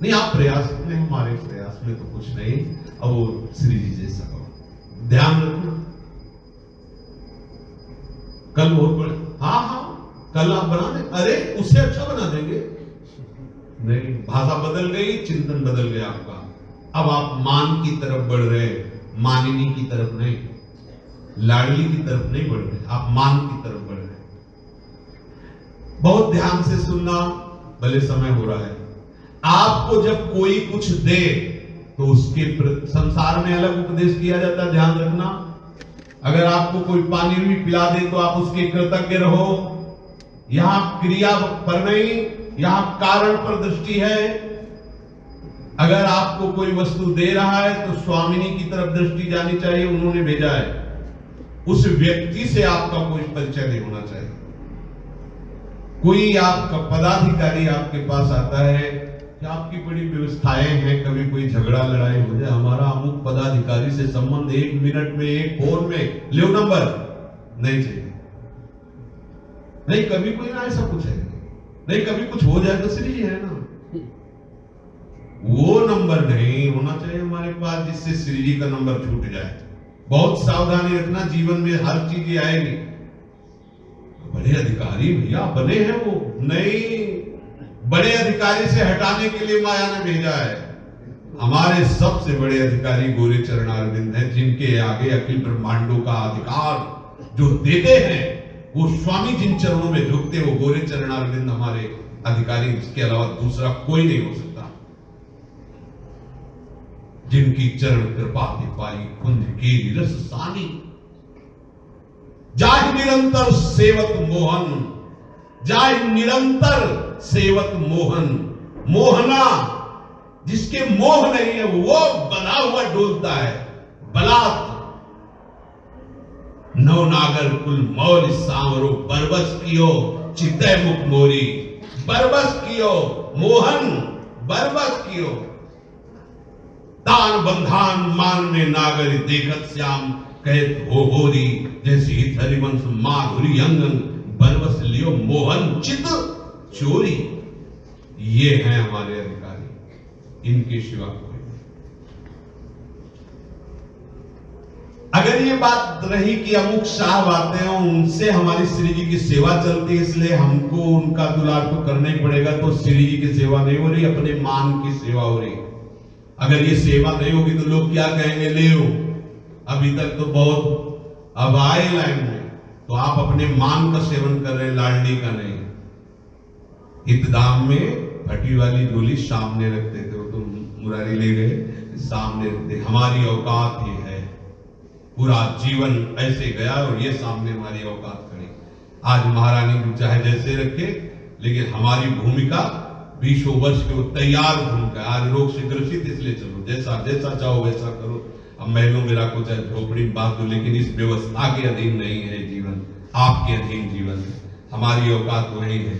नहीं। आप प्रयास में, हमारे प्रयास में तो कुछ नहीं, अब वो श्री जी जैसा करो। ध्यान रखना, कल बहुत बड़े, हाँ कल आप बना दें, अरे उससे अच्छा बना देंगे। नहीं, भाषा बदल गई, चिंतन बदल गया आपका। अब आप मान की तरफ बढ़ रहे, मानिनी की तरफ नहीं, लाडली की तरफ नहीं बढ़ रहे, आप मान की तरफ बढ़ रहे। बहुत ध्यान से सुनना, भले समय हो रहा है। आपको जब कोई कुछ दे तो उसके संसार में अलग उपदेश किया जाता है, ध्यान रखना। अगर आपको कोई पानी भी पिला दे तो आप उसके कृतज्ञ रहो। यहां क्रिया पर नहीं, यहां कारण पर दृष्टि है। अगर आपको कोई वस्तु दे रहा है तो स्वामिनी की तरफ दृष्टि जानी चाहिए, उन्होंने भेजा है। उस व्यक्ति से आपका कोई परिचय नहीं होना चाहिए। कोई आपका पदाधिकारी आपके पास आता है, क्या आपकी बड़ी व्यवस्थाएं हैं, कभी कोई झगड़ा लड़ाई हो जाए, हमारा अमुक पदाधिकारी से संबंध 1 मिनट में, 1 फोन में, लियो नंबर, नहीं चाहिए। नहीं, कभी कोई ना ऐसा कुछ है नहीं, कभी कुछ हो जाए तो श्री जी है ना, वो नंबर नहीं होना चाहिए हमारे पास जिससे श्री जी का नंबर छूट जाए। बहुत सावधानी रखना, जीवन में हर चीज आएगी। बड़े अधिकारी भैया बने हैं वो, नहीं, बड़े अधिकारी से हटाने के लिए माया ने भेजा है। हमारे सबसे बड़े अधिकारी गोरे चरणारविंद हैं, जिनके आगे अखिल ब्रह्मांडों का अधिकार जो देते हैं, वो स्वामी जिन चरणों में झुकते, वो गोरे चरणारविंद हमारे अधिकारी, इसके अलावा दूसरा कोई नहीं हो सकता। जिनकी चरण कृपा ते पाई कुंज की रस सानी, जाहि निरंतर सेवत मोहन, जाहि निरंतर सेवत मोहन। मोहना, जिसके मोह नहीं है वो बना हुआ डोलता है। बलात् नौ नागर कुल मौल सांवरो, बरबस कियो चितय मुख मोरी, बरबस कियो मोहन, बरबस कियो। तान बंधान मान में नागर देखत श्याम, कहत हो होरी, जैसे हित हरिवंश माधुरी अंगन, बरबस लियो मोहन चित चोरी। ये हैं हमारे अधिकारी, इनके सिवा कोई नहीं। अगर ये बात रही कि अमुक साहब आते हैं, उनसे हमारी श्री जी की सेवा चलती है, इसलिए हमको उनका दुलार तो करना ही पड़ेगा, तो श्री जी की सेवा नहीं हो रही, अपने मान की सेवा हो रही। अगर ये सेवा नहीं होगी तो लोग क्या कहेंगे, ले लो अभी तक तो बहुत, अब आए लाइन में, तो आप अपने मान का सेवन कर रहे हैं, लाडली का नहीं। हितधाम में फटी वाली झोली सामने रखते थे, वो तो मुरारी ले गए, सामने रखते। हमारी औकात ये है, पूरा जीवन ऐसे गया और ये सामने हमारी औकात खड़ी। आज महारानी चाहे जैसे रखे, लेकिन हमारी भूमिका 20 वर्ष के वो तैयार भूमिका। आज रोग से ग्रसित, इसलिए चलो जैसा जैसा चाहो वैसा करो, अब महलों में रखो चाहे झोपड़ी में बांध दो, लेकिन इस व्यवस्था के अधीन नहीं है जीवन, आपके अधीन जीवन है। हमारी औकात वही है,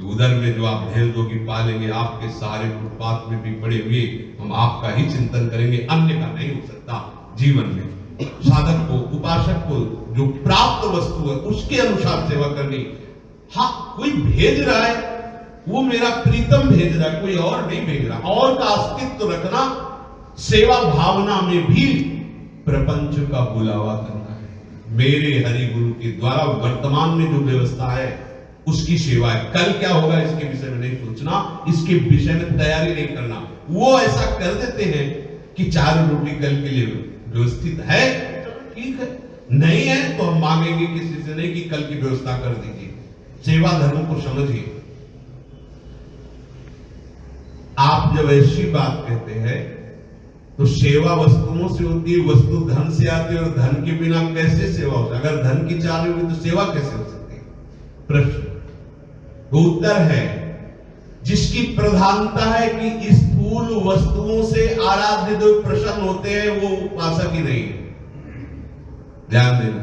उधर में जो आप भेल दो की पालेंगे, आपके सारे फुटपाथ में भी पड़े हुए हम आपका ही चिंतन करेंगे, अन्य का नहीं हो सकता। जीवन में साधक को, उपासक को जो प्राप्त वस्तु है उसके अनुसार सेवा करनी। हाँ, कोई भेज रहा है, वो मेरा प्रीतम भेज रहा है, कोई और नहीं भेज रहा, और का अस्तित्व रखना, सेवा भावना में भी प्रपंच का बुलावा करना है। मेरे हरि गुरु के द्वारा वर्तमान में जो व्यवस्था है उसकी सेवा है। कल क्या होगा इसके विषय में नहीं सोचना, इसके विषय में तैयारी नहीं करना। वो ऐसा कर देते हैं कि 4 रोटी कल के लिए व्यवस्थित है, ठीक है, नहीं है तो हम मांगेंगे किसी से नहीं कि कल की व्यवस्था कर दीजिए। सेवा धर्म को समझिए। आप जब ऐसी बात कहते हैं तो सेवा वस्तुओं से होती है, वस्तु धन से आती है, और धन के बिना कैसे सेवा हो सकती है? अगर धन की चाल होगी तो सेवा कैसे हो सकती है? प्रश्न तो उत्तर है, जिसकी प्रधानता है कि स्थूल वस्तुओं से आराध्य जो प्रसन्न होते हैं वो उपासक ही नहीं है। ध्यान देना,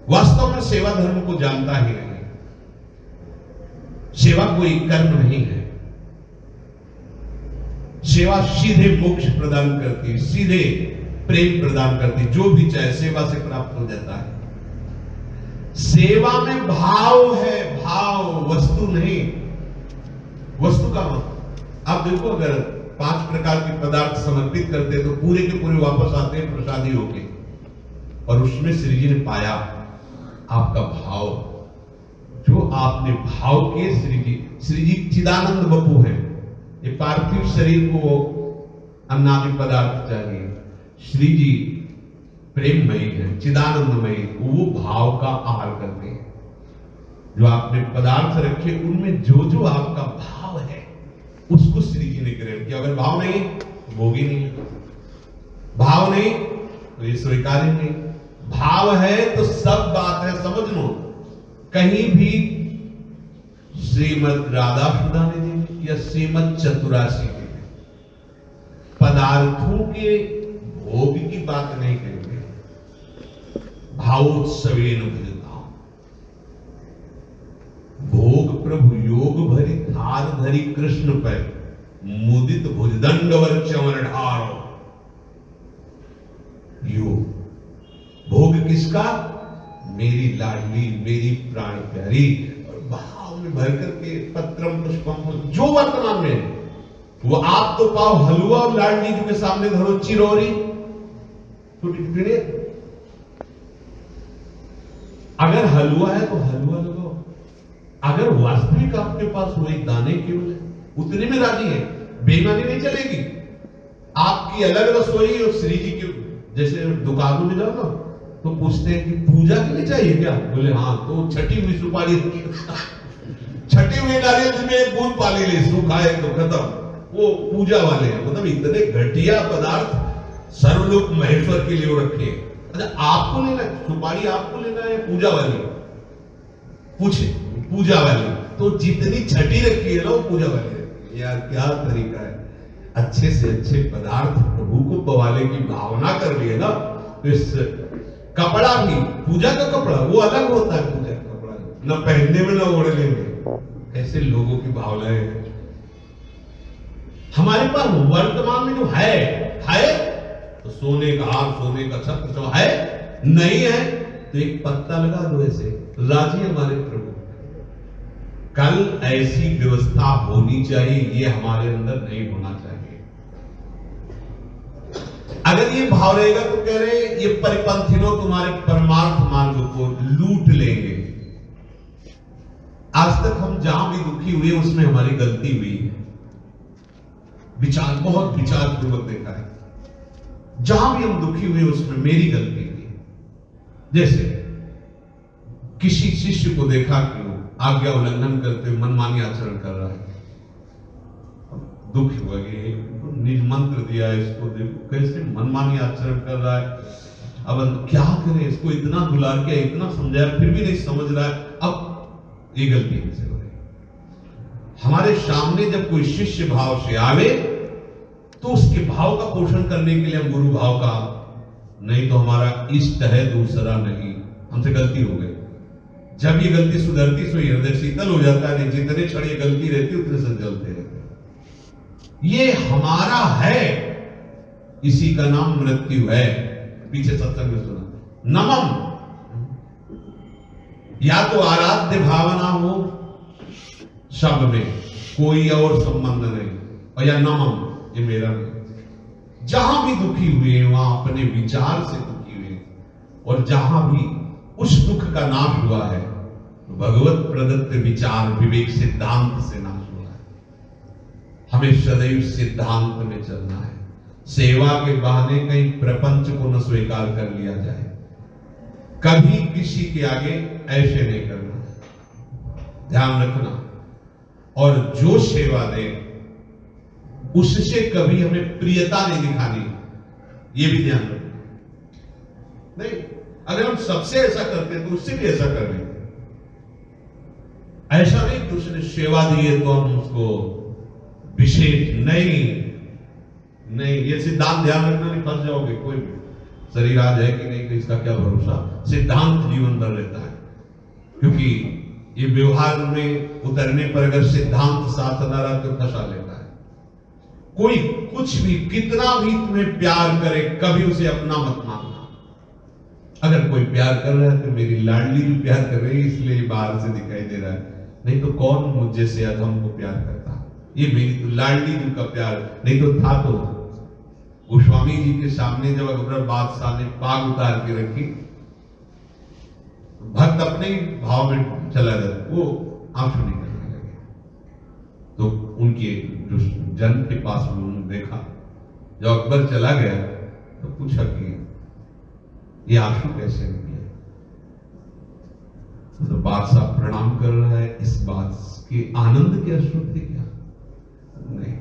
वास्तव में सेवा धर्म को जानता ही नहीं। सेवा कोई कर्म नहीं है, सेवा सीधे मोक्ष प्रदान करती है, सीधे प्रेम प्रदान करती है, जो भी चाहे सेवा से प्राप्त हो जाता है। सेवा में भाव है, भाव, वस्तु नहीं। वस्तु का मतलब आप देखो, अगर 5 प्रकार के पदार्थ समर्पित करते तो पूरे के पूरे वापस आते हैं प्रसादी होके, और उसमें श्री जी ने पाया आपका भाव, जो आपने भाव किए। श्री जी चिदानंद बपू है, ये पार्थिव शरीर को अन्नादि पदार्थ चाहिए, श्री जी प्रेममयी है, चिदानंदमयी, वो भाव का आहार करते हैं। जो आपने पदार्थ रखे उनमें जो जो आपका भाव है उसको श्री जी ने ग्रहण किया। अगर भाव नहीं तो भोगी नहीं, भाव नहीं तो ये स्वीकार्य नहीं। भाव है तो सब बात है, समझ लो। कहीं भी श्रीमद राधा सुदाने देवी या श्रीमद चतुरासी देवी पदार्थों के भोग की बात नहीं करेंगे। भावोत्सवेन भजताम, भोग प्रभु योग भरी थार धरी कृष्ण पर मुदित भुजदंड वर चवन ढारो। योग भोग किसका? मेरी लाडली, मेरी प्राण प्यारी। और भाव में भर करके पत्रम पुष्पम जो वर्तमान में है, वो आप तो पाओ हलवा और लाडली जी के सामने धरो चिरौरी टूटी टूटी। अगर हलवा है तो हलवा लगाओ, अगर वास्तविक आपके पास वो एक दाने केवल है, उतने में राजी है, बेईमानी नहीं चलेगी। आपकी अलग रसोई और श्री जी की, जैसे दुकानों में जाओ ना तो पूछते हैं कि पूजा के लिए चाहिए क्या? बोले हाँ, तो छठी हुई सुपारी छठी हुई नारियल में एक बूंद पाली ले, सूखा है तो खत्म, वो पूजा वाले हैं। मतलब इतने घटिया पदार्थ सर्वलोक महेश्वर के लिए रखे। अच्छा, आपको लेना है सुपारी, आपको लेना है पूजा वाली? पूछे पूजा वाली तो जितनी छठी रखी है ना वो पूजा वाली है। यार क्या तरीका है, अच्छे से अच्छे पदार्थ प्रभु को पवाले की भावना कर लिए ना। तो इस कपड़ा भी, पूजा का कपड़ा वो अलग होता है, पूजा का कपड़ा न पहनने में न ओढ़ने में। ऐसे लोगों की भावनाएं हैं। हमारे पास वर्तमान में जो है तो सोने का हार, सोने का छत्र जो है, नहीं है तो एक पत्ता लगा दो, ऐसे राजी हमारे प्रभु। कल ऐसी व्यवस्था होनी चाहिए, ये हमारे अंदर नहीं होना चाहिए। अगर ये भाव रहेगा तो कह रहे ये परिपंथी लोग तुम्हारे परमार्थ मार्ग को लूट लेंगे। आज तक हम जहां भी दुखी हुए उसमें हमारी गलती हुई है। विचार, बहुत विचार पूर्वक देखा है, जहां भी हम दुखी हुए उसमें मेरी गलती हुई। जैसे किसी शिष्य को देखा कि वो आज्ञा उल्लंघन करते हुए मनमानी आचरण कर रहा है, दुख हुआ कि निज मंत्र दिया है इसको, देखो कैसे मनमानी आचरण कर रहा है। अब क्या करें, इसको इतना दुलार किया, इतना समझाया, फिर भी नहीं समझ रहा है। अब ये गलती हमसे हो रही। हमारे सामने जब कोई शिष्य भाव से आवे तो उसके भाव का पोषण करने के लिए हम गुरु भाव का, नहीं तो हमारा इष्ट है दूसरा नहीं, हमसे गलती हो गई। जब ये गलती सुधरती तो हृदय शीतल हो जाता है, नहीं जितने क्षण ये गलती रहती उतने संजलते रहते। ये हमारा है, इसी का नाम मृत्यु है। पीछे सत्संग में सुना, नमम, या तो आराध्य भावना हो शब्द में, कोई और संबंध नहीं, और या नमम, ये मेरा नहीं। जहां भी दुखी हुए वहां अपने विचार से दुखी हुए, और जहां भी उस दुख का नाश हुआ है तो भगवत प्रदत्त विचार विवेक सिद्धांत से नाश हुआ है। हमें सदैव सिद्धांत में चलना है। सेवा के बहाने कहीं प्रपंच को न स्वीकार कर लिया जाए, कभी किसी के आगे ऐसे नहीं करना, ध्यान रखना। और जो सेवा दे उससे कभी हमें प्रियता नहीं दिखानी, ये भी ध्यान रखना। नहीं, अगर हम सबसे ऐसा करते हैं तो उससे भी ऐसा कर लेंगे। ऐसा नहीं कि उसने सेवा दी है तो हम उसको विशेष नहीं, ये सिद्धांत ध्यान रखना, नहीं फंस जाओगे। कोई शरीर आज है कि नहीं, इसका क्या भरोसा। सिद्धांत जीवन भर रहता है, क्योंकि ये व्यवहार में उतरने पर अगर सिद्धांत साथ न रहा तो फंसा लेता है। कोई कुछ भी, कितना भी तुम्हें प्यार करे, कभी उसे अपना मत मानना। अगर कोई प्यार कर रहा है तो मेरी लाडली भी प्यार कर रही है, इसलिए बाहर से दिखाई दे रहा है, नहीं तो कौन मुझ जैसे अधम को प्यार करता। ये मेरी तो लाडली जी का प्यार, नहीं तो था तो गोस्वामी जी के सामने जब अकबर बादशाह ने पाग उतार के रखी, भक्त अपने ही भाव में चला जाता, वो आंसू निकलने लगे। तो उनके जो जन के पास उन्होंने देखा, जब अकबर चला गया तो पूछा कि ये आंसू कैसे निकले। तो बादशाह प्रणाम कर रहा है, इस बात के आनंद के अश्रु थे क्या? नहीं,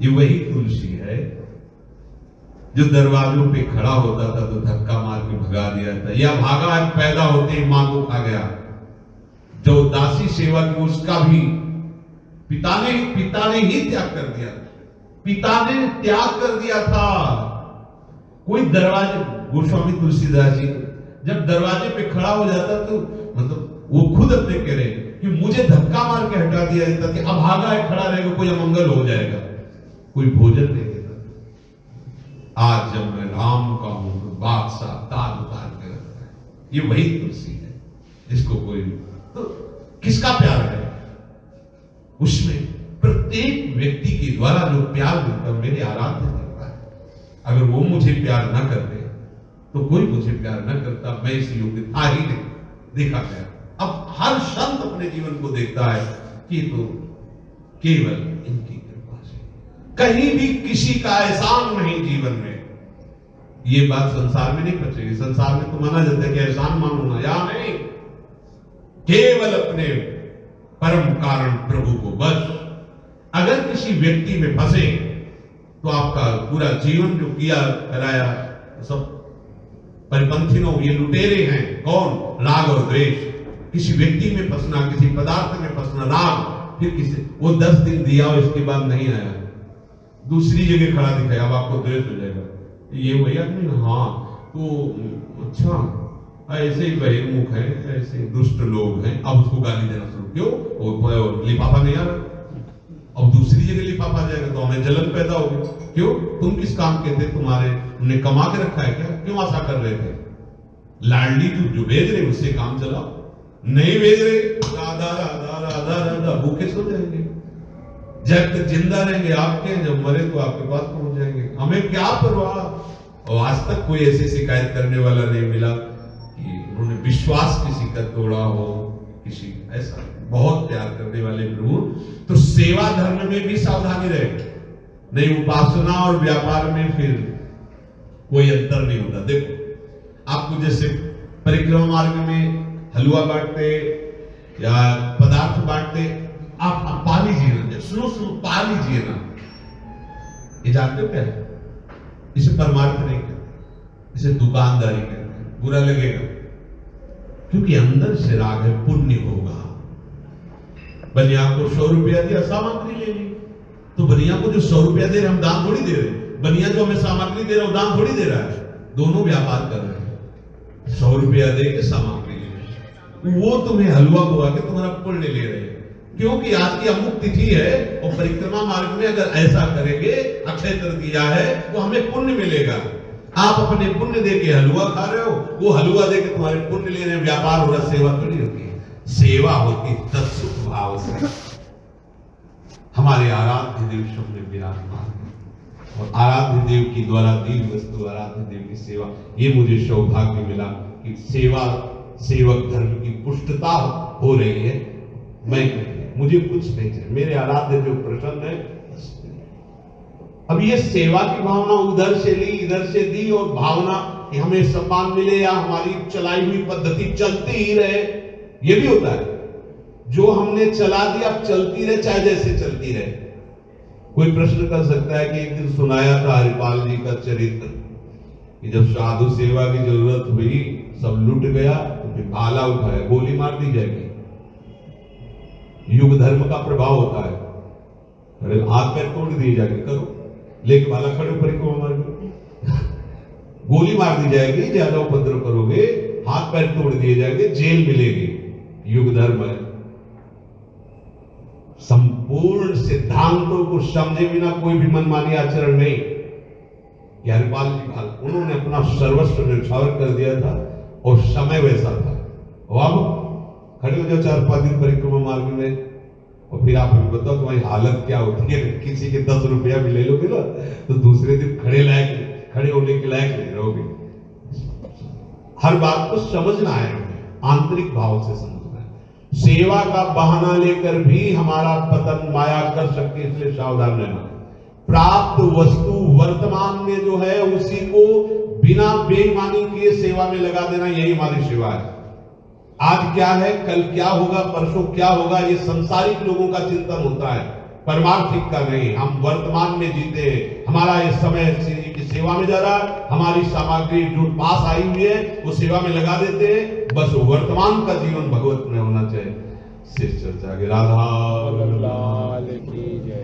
ये वही तुलसी है जो दरवाजों पे खड़ा होता था तो धक्का मार के भगा दिया था, या भागा पैदा होते ही मां को खा गया। जो दासी सेवा की उसका भी पिता ने ही त्याग कर दिया, पिता ने त्याग कर दिया था। कोई दरवाजे, गोस्वामी तुलसीदास जी जब दरवाजे पे खड़ा हो जाता तो मतलब वो खुद अपने कह रहे कि मुझे धक्का मार के हटा दिया जाता कि अभागा है खड़ा रहेगा, कोई अमंगल हो जाएगा, कोई भोजन नहीं देता। आज जब मैं राम का हूं तो बादशाह ताज उतार के रखता है। ये वही तुलसी है जिसको कोई, तो किसका प्यार है उसमें? प्रत्येक व्यक्ति के द्वारा जो प्यार मिलता है मेरे आराध्य करता है। अगर वो मुझे प्यार न करते तो कोई मुझे प्यार न करता, मैं इस योग्य था ही नहीं। देखा गया अब हर संत अपने जीवन को देखता है कि तो केवल इनकी कृपा से, कहीं भी किसी का एहसान नहीं जीवन में। ये बात संसार में नहीं बचेगी। संसार में तो माना जाता है कि एहसान मानो ना, या नहीं, केवल अपने परम कारण प्रभु को बस। अगर किसी व्यक्ति में फंसे तो आपका पूरा जीवन जो किया कराया सब परिपंथी नो, ये लुटेरे हैं। कौन? राग और द्वेष। किसी व्यक्ति में फंसना, किसी पदार्थ में फंसना, राग, फिर किसी वो 10 दिन दिया और इसके बाद नहीं आया, दूसरी जगह खड़ा दिखाया, अब आपको द्वेष हो जाएगा। ये वही आदमी, हाँ तो अच्छा ऐसे ही बहिर्मुख है, ऐसे दुष्ट लोग हैं, अब उसको गाली देना शुरू। क्यों? वो लिफाफा नहीं आ रहा, अब दूसरी जगह लिफाफा आ जाएगा तो हमें जलन पैदा होगी। क्यों? तुम किस काम के थे? तुम्हारे हमने कमा के रखा है क्या? क्यों आशा कर रहे थे? लाडली जो भेज रहे उससे काम चलाओ, नहीं भेज रहे राधा राधा राधा राधा भूखे सो जाएंगे। जब तक जिंदा रहेंगे आपके, जब मरे तो आपके पास पहुंच जाएंगे। हमें क्या परवाह। और आज तक कोई ऐसी शिकायत करने वाला नहीं मिला कि उन्होंने विश्वास किसी का तोड़ा हो, किसी ऐसा। बहुत प्यार करने वाले प्रभु। तो सेवा धर्म में भी सावधानी रहे, नहीं उपासना और व्यापार में फिर कोई अंतर नहीं होता। देखो आपको जैसे परिक्रमा मार्ग में हलवा बांटते या पदार्थ बांटते, आप पा लीजिए ना, सुनो पा लीजिए ना। ये जानते हो क्या है? इसे परमार्थ नहीं कहते, इसे दुकानदारी कहते हैं। बुरा लगेगा क्योंकि अंदर से राग है, पुण्य होगा। बनिया को 100 रुपया दिया, सामग्री ले ली, तो बनिया को जो 100 रुपया दे रहे हम दान थोड़ी दे रहे। बनिया जो हमें सामग्री दे रहा है दान थोड़ी दे रहा है। दोनों व्यापार कर रहे हैं। 100 रुपया दे के सामग्री ले रहे, वो तुम्हें हलवा बुआ के तुम्हारा पुण्य ले रहे हैं। क्योंकि आज की अमुक तिथि है और परिक्रमा मार्ग में अगर ऐसा करेंगे, अक्षय तृतीया है, तो हमें पुण्य मिलेगा। आप अपने पुण्य दे के हलवा खा रहे हो, वो हलवा दे के तुम्हारे पुण्य ले रहे हैं। व्यापार हो रहा, सेवा थोड़ी होती है। सेवा होती तत्सुख भाव से। हमारे आराध्य देव सब में विराजमान है और आराध्य देव की द्वारा दी वस्तु, आराध्य देव की सेवा, ये मुझे सौभाग्य मिला कि सेवा सेवक धर्म की पुष्टता हो रही है। मुझे कुछ नहीं चाहिए, मेरे आराध्य जो प्रसन्न है। अब ये सेवा की भावना उधर से ली, इधर से दी, और भावना कि हमें सम्मान मिले या हमारी चलाई हुई पद्धति चलती ही रहे, ये भी होता है। जो हमने चला दी अब चलती रहे, चाहे जैसे चलती रहे। कोई प्रश्न कर सकता है कि एक दिन सुनाया था हरिपाल जी का चरित्र कि जब साधु सेवा की जरूरत हुई, सब लुट गया, तो फिर भाला उठाया, गोली मार दी जाएगी। युग धर्म का प्रभाव होता है, अरे हाथ पैर तोड़ दिए जाएंगे, करो लेके भाला खड़े परिक्रमा मार्ग, गोली मार दी जाएगी, ज्यादा उपद्रव करोगे हाथ पैर तोड़ दिए जाएंगे, जेल मिलेगी। युग धर्म है। संपूर्ण सिद्धांतों को समझे बिना कोई भी मनमानी आचरण नहीं। हरिपाल जी भाल, उन्होंने अपना सर्वस्व न्यौछावर कर दिया था और समय वैसा था। और अब खड़े हो जाओ 4-5 दिन परिक्रमा मार्ग में, और फिर आप हमें बताओ तुम्हारी हालत क्या होती है। किसी के 10 रुपया भी ले लोगे ना, तो दूसरे दिन खड़े होने के लायक नहीं रहोगे। हर बात को समझना है, आंतरिक भाव से समझना है। सेवा का बहाना लेकर भी हमारा पतन माया कर सकती है, इसलिए सावधान रहना। प्राप्त वस्तु वर्तमान में जो है उसी को बिना बेईमानी किए सेवा में लगा देना, यही हमारी सेवा है। आज क्या है, कल क्या होगा, परसों क्या होगा, ये संसारिक लोगों का चिंतन होता है, परमार्थिक का नहीं। हम वर्तमान में जीते हैं। हमारा ये समय की सेवा में जा रहा है, हमारी सामग्री जो पास आई हुई है वो सेवा में लगा देते हैं। बस वर्तमान का जीवन भगवत में होना चाहिए। शेष चर्चा के राधा लाल की जय।